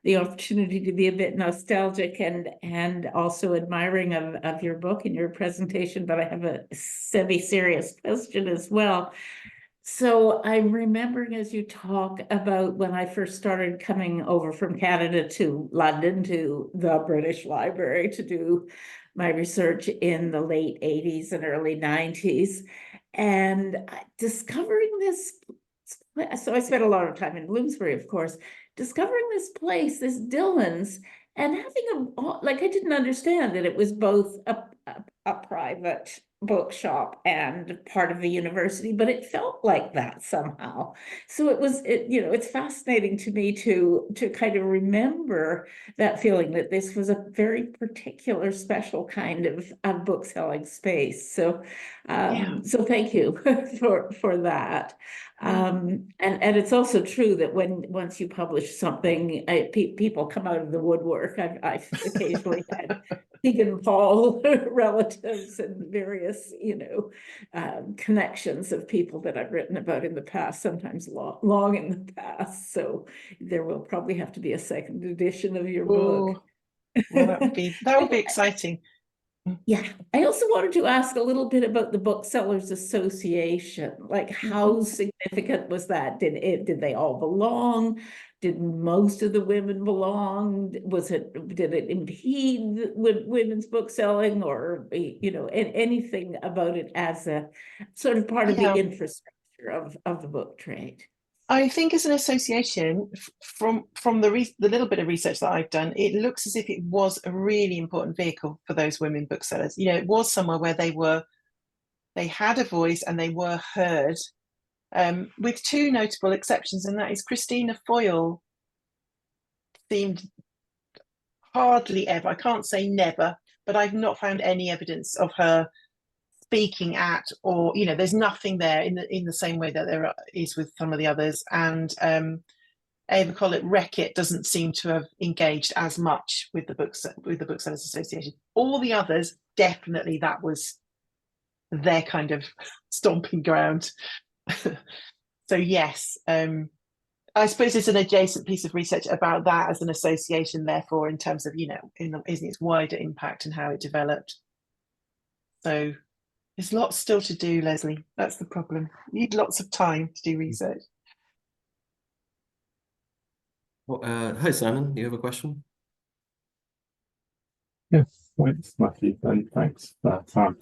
Speaker 4: the opportunity to be a bit nostalgic and also admiring of your book and your presentation, but I have a semi-serious question as well. So I'm remembering as you talk about when I first started coming over from Canada to London to the British Library to do my research in the late 80s and early 90s, and discovering this. So I spent a lot of time in Bloomsbury, of course, discovering this place, this Dillon's, and having like I didn't understand that it was both a private bookshop and part of the university, but it felt like that somehow. So it's fascinating to me to kind of remember that feeling that this was a very particular, special kind of book selling space. So,
Speaker 1: Yeah,
Speaker 4: so thank you for that.
Speaker 1: yeah,
Speaker 4: And it's also true that once you publish something, people come out of the woodwork. I've occasionally had Keegan Paul relatives and various, connections of people that I've written about in the past, sometimes long in the past. So there will probably have to be a second edition of your book.
Speaker 1: oh, well, that would be exciting.
Speaker 4: Yeah, I also wanted to ask a little bit about the Booksellers Association. Like,
Speaker 1: Mhm.
Speaker 4: how significant was that? Did they all belong? Did most of the women belong? Did it impede women's book selling, or anything about it as a sort of part of the
Speaker 1: Yeah,
Speaker 4: infrastructure of the book trade?
Speaker 1: I think as an association, from the little bit of research that I've done, it looks as if it was a really important vehicle for those women booksellers. It was somewhere where they had a voice and they were heard, with two notable exceptions, and that is Christina Foyle seemed hardly ever, I can't say never, but I've not found any evidence of her speaking at, or there's nothing there in the same way that there is with some of the others. And Ava Collett Reckitt doesn't seem to have engaged as much with the Booksellers Association. All the others, definitely that was their kind of stomping ground. So yes, I suppose it's an adjacent piece of research about that as an association, therefore, in terms of, in its wider impact and how it developed. So there's lots still to do, Leslie. That's the problem. You need lots of time to do research.
Speaker 2: Well, hi, Simon. Do you have a question?
Speaker 5: Yes, thanks, Matthew, and thanks, Sam.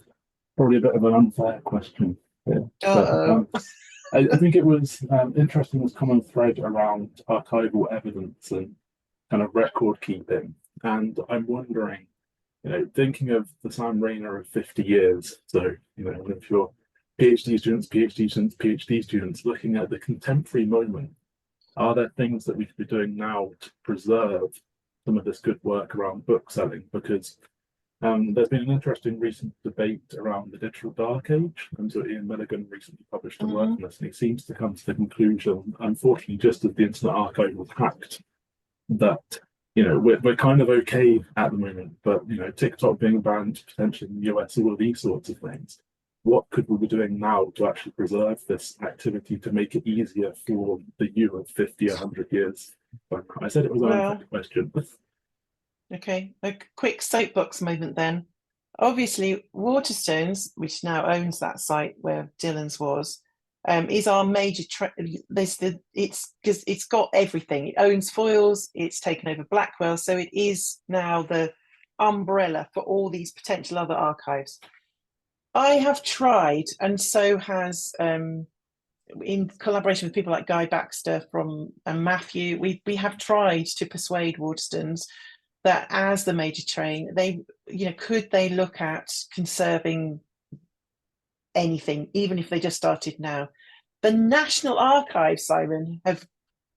Speaker 5: Probably a bit of an unfair question here. But, I think it was interesting, this common thread around archival evidence and kind of record keeping. And I'm wondering, thinking of the Sam Rayner of 50 years, so, if you're PhD students, PhD students, looking at the contemporary moment, are there things that we could be doing now to preserve some of this good work around book selling? Because there's been an interesting recent debate around the digital dark age, and so Ian Milligan recently published a work on this, and he seems to come to the conclusion, unfortunately, just as the Internet Archive was hacked, that we're kind of okay at the moment, but TikTok being banned potentially in the US, all of these sorts of things. What could we be doing now to actually preserve this activity to make it easier for the you of 50, 100 years? But I said it was an unfair question.
Speaker 1: Okay, a quick soapbox moment then. Obviously, Waterstones, which now owns that site where Dylan's was, is our major. It's because it's got everything. It owns Foyles. It's taken over Blackwell, so it is now the umbrella for all these potential other archives. I have tried, and so has in collaboration with people like Guy Baxter and Matthew. We have tried to persuade Waterstones that as the major train, could they look at conserving anything, even if they just started now? The National Archives, Simon, have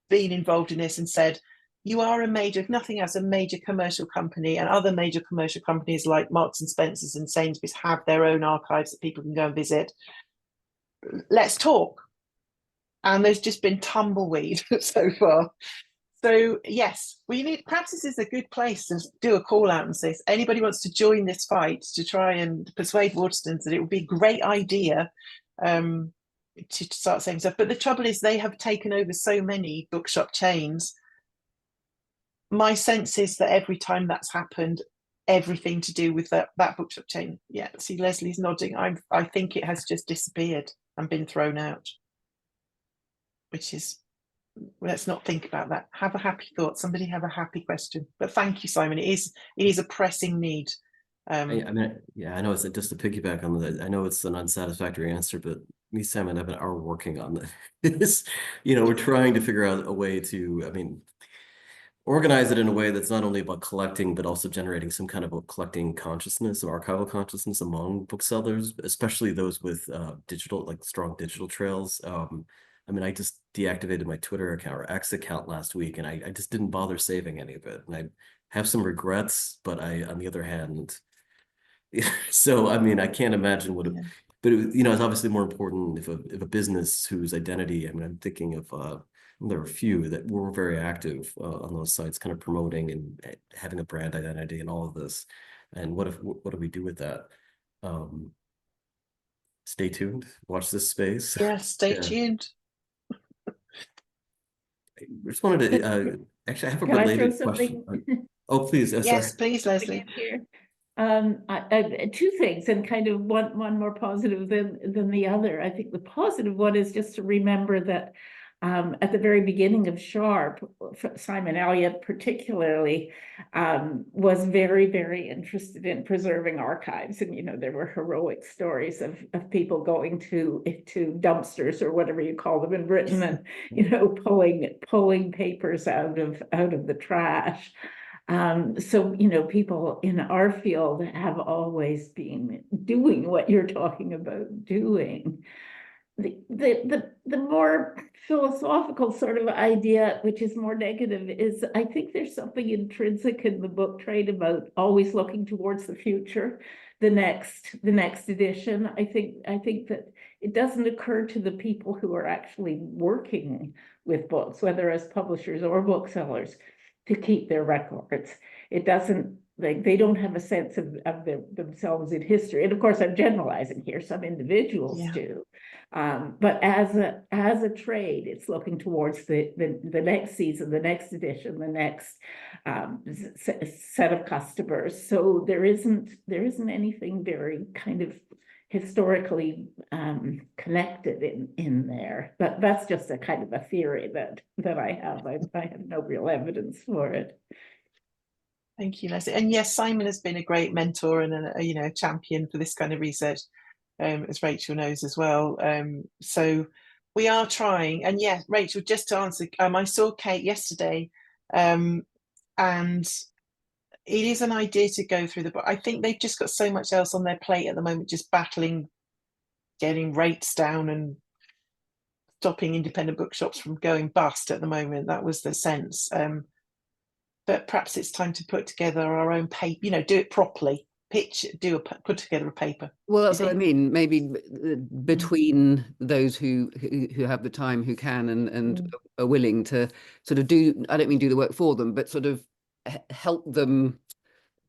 Speaker 1: been involved in this and said, you are a major, if nothing else, a major commercial company, and other major commercial companies like Marks and Spencer's and Sainsbury's have their own archives that people can go and visit. Let's talk. And there's just been tumbleweed so far. So yes, perhaps this is a good place to do a call out and say, if anybody wants to join this fight to try and persuade Waterstones that it would be a great idea to start saying stuff. But the trouble is they have taken over so many bookshop chains. My sense is that every time that's happened, everything to do with that bookshop chain. Yeah, see, Leslie's nodding. I think it has just disappeared and been thrown out, which is, let's not think about that. Have a happy thought. Somebody have a happy question. But thank you, Simon. It is a pressing need.
Speaker 2: I know it's just to piggyback on that. I know it's an unsatisfactory answer, but me, Sam, and Evan are working on this. We're trying to figure out a way to, organize it in a way that's not only about collecting, but also generating some kind of a collecting consciousness, or archival consciousness among booksellers, especially those with digital, like strong digital trails. I just deactivated my Twitter account or X account last week, and I just didn't bother saving any of it. And I have some regrets, but on the other hand, so, I can't imagine what, but it's obviously more important if a business whose identity, I'm thinking of, there are a few that were very active on those sites, kind of promoting and having a brand identity and all of this. And what do we do with that? Stay tuned, watch this space.
Speaker 1: Yes, stay tuned.
Speaker 2: I just wanted to actually, I have a
Speaker 4: Can
Speaker 2: related
Speaker 4: I throw
Speaker 2: question.
Speaker 4: something?
Speaker 2: Oh, please.
Speaker 1: Yes,
Speaker 2: Sorry.
Speaker 1: please, Leslie.
Speaker 4: Two things, and kind of one more positive than the other. I think the positive one is just to remember that at the very beginning of Sharp, Simon Elliott particularly was very, very interested in preserving archives. And, there were heroic stories of people going to dumpsters or whatever you call them in Britain and, pulling papers out of the trash. So, people in our field have always been doing what you're talking about doing. The more philosophical sort of idea, which is more negative, is I think there's something intrinsic in the book trade about always looking towards the future, the next edition. I think that it doesn't occur to the people who are actually working with books, whether as publishers or booksellers, to keep their records. It doesn't, like, they don't have a sense of themselves in history. And of course, I'm generalizing here, some individuals do. But as a trade, it's looking towards the next season, the next edition, the next set of customers. So there isn't anything very kind of historically connected in there. But that's just a kind of a theory that I have. I have no real evidence for it.
Speaker 1: Thank you, Leslie. And yes, Simon has been a great mentor and a champion for this kind of research, as Rachel knows as well. So we are trying. And yes, Rachel, just to answer, I saw Kate yesterday, and it is an idea to go through the book. I think they've just got so much else on their plate at the moment, just battling, getting rates down and stopping independent bookshops from going bust at the moment. That was the sense. But perhaps it's time to put together our own paper, do it properly, put together a paper.
Speaker 6: Well, that's what I mean. Maybe between those who have the time, who can and are willing to sort of do, I don't mean do the work for them, but sort of help them,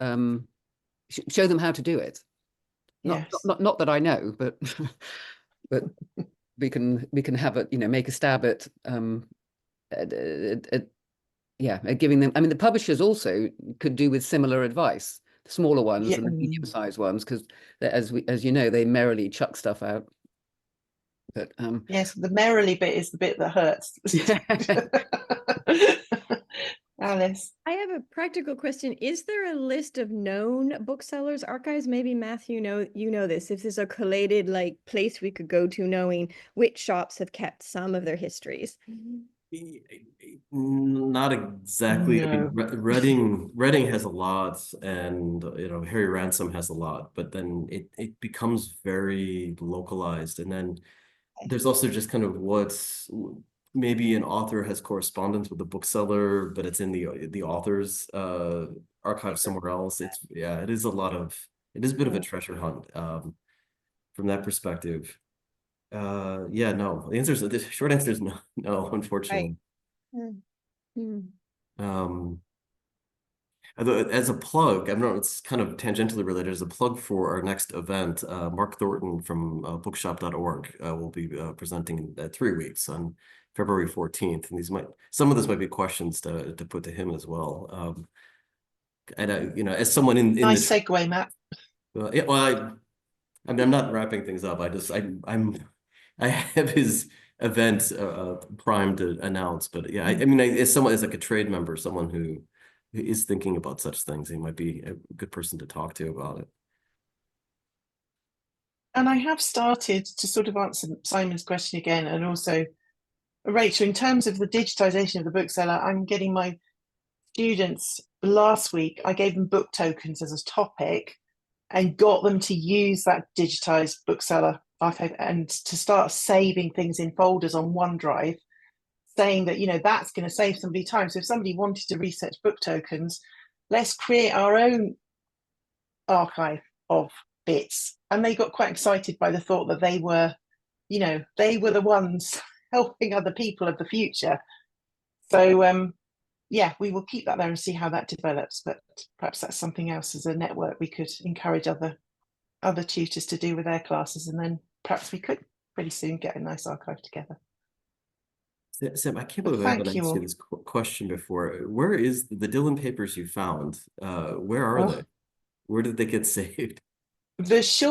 Speaker 6: show them how to do it. Not that I know, but but we can have it, make a stab at giving them. I mean, the publishers also could do with similar advice, the smaller ones and the medium-sized ones, because as you know, they merrily chuck stuff out. But
Speaker 1: yes, the merrily bit is the bit that hurts. Alice,
Speaker 3: I have a practical question. Is there a list of known booksellers archives? Maybe Matthew, you know this. If there's a collated place we could go to, knowing which shops have kept some of their histories.
Speaker 2: Not exactly.
Speaker 1: No.
Speaker 2: I mean, Reading has a lot, and Harry Ransom has a lot, but then it becomes very localized. And then there's also just kind of what's maybe an author has correspondence with the bookseller, but it's in the author's archive somewhere else. It is a bit of a treasure hunt from that perspective. No. The short answer is no, unfortunately. As a plug, I don't know, it's kind of tangentially related. As a plug for our next event, Mark Thornton from bookshop.org will be presenting in 3 weeks on February 14th, and some of this might be questions to put to him as well. And as someone in
Speaker 1: nice segue, Matt.
Speaker 2: I'm not wrapping things up. I have his event primed to announce, but as someone as like a trade member, someone who is thinking about such things, he might be a good person to talk to about it.
Speaker 1: And I have started to sort of answer Simon's question again, and also Rachel, in terms of the digitization of the bookseller, I'm getting my students last week, I gave them book tokens as a topic and got them to use that digitized bookseller archive and to start saving things in folders on OneDrive, saying that, that's going to save somebody time. So if somebody wanted to research book tokens, let's create our own archive of bits. And they got quite excited by the thought that they were the ones helping other people of the future. So we will keep that there and see how that develops, but perhaps that's something else as a network we could encourage other tutors to do with their classes, and then perhaps we could pretty soon get a nice archive together.
Speaker 2: Sam, I can't believe I haven't asked you this question before. Where is the Dillon papers you found? Where are they? Where did they get saved? What's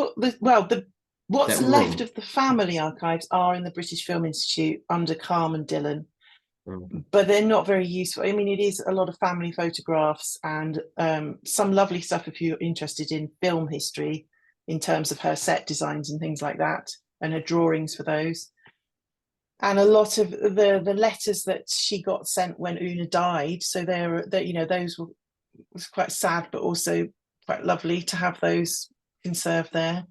Speaker 2: left of the family archives are in the British Film Institute under Carmen Dillon, but they're not very useful. I mean, it is a lot of family photographs and some lovely stuff if you're interested in film history in terms of her set designs and things like that, and her drawings for those. And a lot of the letters that she got sent when Una died. So those was quite sad, but also quite lovely to have those conserved there.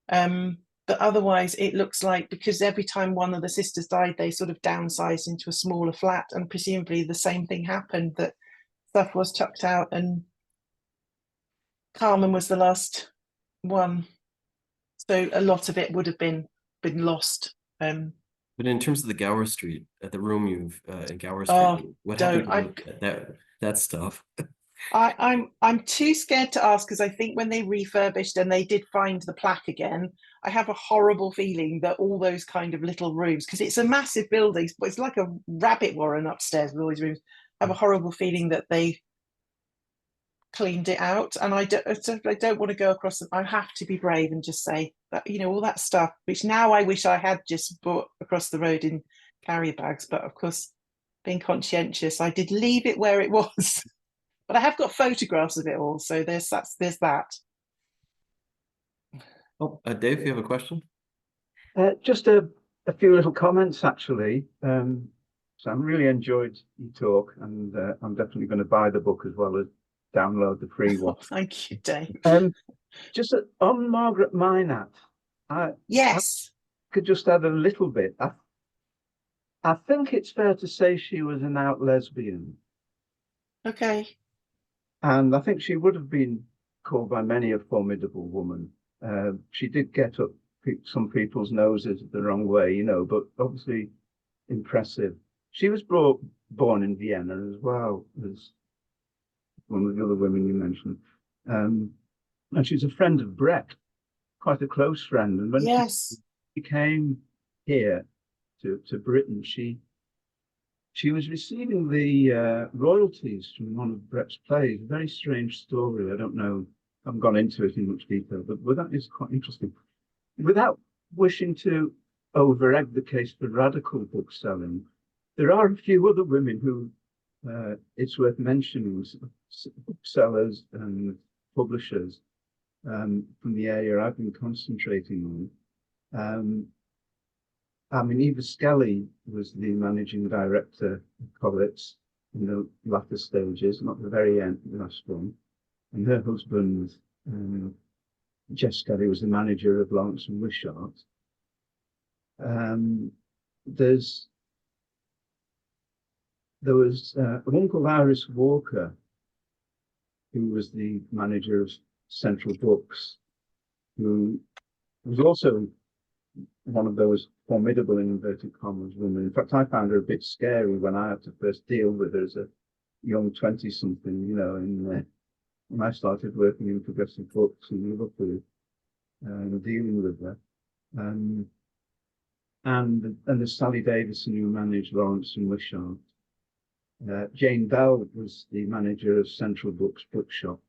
Speaker 2: But otherwise, it looks like, because every time one of the sisters died, they sort of downsized into a smaller flat, and presumably the same thing happened, that stuff was chucked out, and Carmen was the last
Speaker 1: one. So a lot of it would have been lost.
Speaker 2: But in terms of the Gower Street, at the room you've in Gower
Speaker 1: Oh,
Speaker 2: Street, what
Speaker 1: don't.
Speaker 2: happened to that stuff?
Speaker 1: I'm too scared to ask, because I think when they refurbished and they did find the plaque again, I have a horrible feeling that all those kind of little rooms, because it's a massive building, but it's like a rabbit warren upstairs with all these rooms. I have a horrible feeling that they cleaned it out, and I don't want to go across them. I have to be brave and just say that, you know, all that stuff, which now I wish I had just brought across the road in carrier bags, but of course, being conscientious, I did leave it where it was. But I have got photographs of it all, so there's that.
Speaker 2: Oh, Dave, you have a question?
Speaker 7: Just a few little comments, actually. Sam, really enjoyed your talk, and I'm definitely going to buy the book as well as download the free one.
Speaker 1: Oh, thank you, Dave.
Speaker 7: Just on Margaret Minat,
Speaker 1: Yes.
Speaker 7: I could just add a little bit. I think it's fair to say she was an out lesbian.
Speaker 1: Okay.
Speaker 7: And I think she would have been called by many a formidable woman. She did get up some people's noses the wrong way, you know, but obviously impressive. She was born in Vienna as well as one of the other women you mentioned. And she's a friend of Brecht, quite a close friend. And when she came here to Britain, she was receiving the royalties from one of Brecht's plays. A very strange story. I don't know, I haven't gone into it in much detail, but that is quite interesting. Without wishing to over-egg the case for radical bookselling, there are a few other women who it's worth mentioning, booksellers and publishers from the area I've been concentrating on. I mean, Eva Skelly was the managing director of Collets in the latter stages, not the very end, the last one. And her husband, Jeff Skelly, was the manager of Lawrence and Wishart. There was a woman called Iris Walker, who was the manager of Central Books, who was also one of those formidable, in inverted commas, women. In fact, I found her a bit scary when I had to first deal with her as a young 20-something, you know, when I started working in progressive books in Liverpool, dealing with her. And there's Sally Davison, who managed Lawrence and Wishart. Jane Bell was the manager of Central Books Bookshop.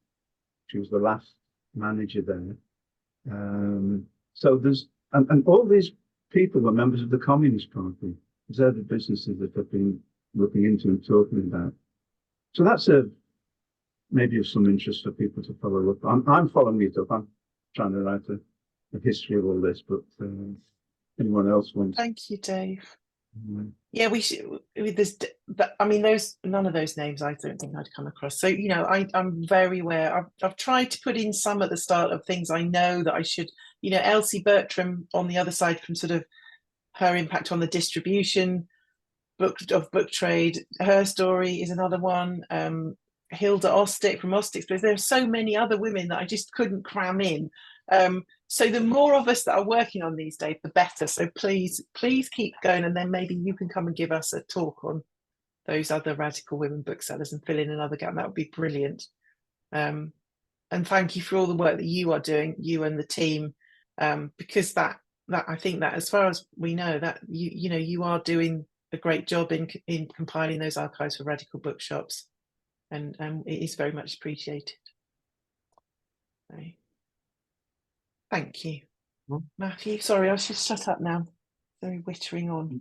Speaker 7: She was the last manager there. So there's, and all these people were members of the Communist Party. They're the businesses that I've been looking into and talking about. So that's maybe of some interest for people to follow up. I'm following it up. I'm trying to write a history of all this, but anyone else wants?
Speaker 1: Thank you, Dave. Yeah, we should. I mean, none of those names I don't think I'd come across. So, you know, I'm very aware. I've tried to put in some at the start of things I know that I should. You know, Elsie Bertram on the other side, from sort of her impact on the distribution book trade. Her story is another one. Hilda Ostick from Ostick's Place. There are so many other women that I just couldn't cram in. So the more of us that are working on these, Dave, the better. So please keep going, and then maybe you can come and give us a talk on those other radical women booksellers and fill in another gap. That would be brilliant. And thank you for all the work that you are doing, you and the team, because that I think that, as far as we know, that you know you are doing a great job in compiling those archives for radical bookshops, and it is very much appreciated. So, thank you. Matthew, sorry, I should shut up now. Very wittering on.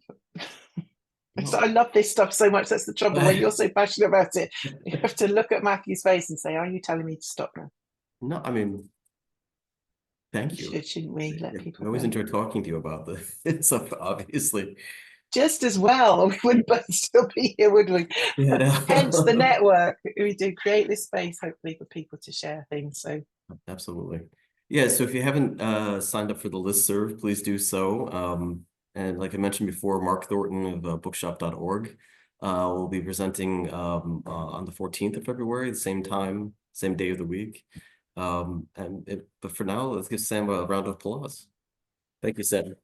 Speaker 1: So I love this stuff so much. That's the trouble. When you're so passionate about it, you have to look at Matthew's face and say, are you telling me to stop now?
Speaker 2: No, I mean, thank you.
Speaker 1: Shouldn't we let people
Speaker 2: I always
Speaker 1: go?
Speaker 2: enjoy talking to you about this stuff, obviously.
Speaker 1: Just as well, we wouldn't both still be here, would we?
Speaker 2: Yeah, no.
Speaker 1: Hence the network. We do create this space, hopefully, for people to share things. So
Speaker 2: Absolutely. Yeah, so if you haven't signed up for the listserv, please do so. And like I mentioned before, Mark Thornton of bookshop.org will be presenting on the 14th of February, the same time, same day of the week. But for now, let's give Sam a round of applause. Thank you, Sam.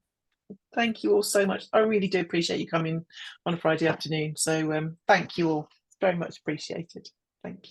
Speaker 1: Thank you all so much. I really do appreciate you coming on a Friday afternoon. So thank you all. It's very much appreciated. Thank you.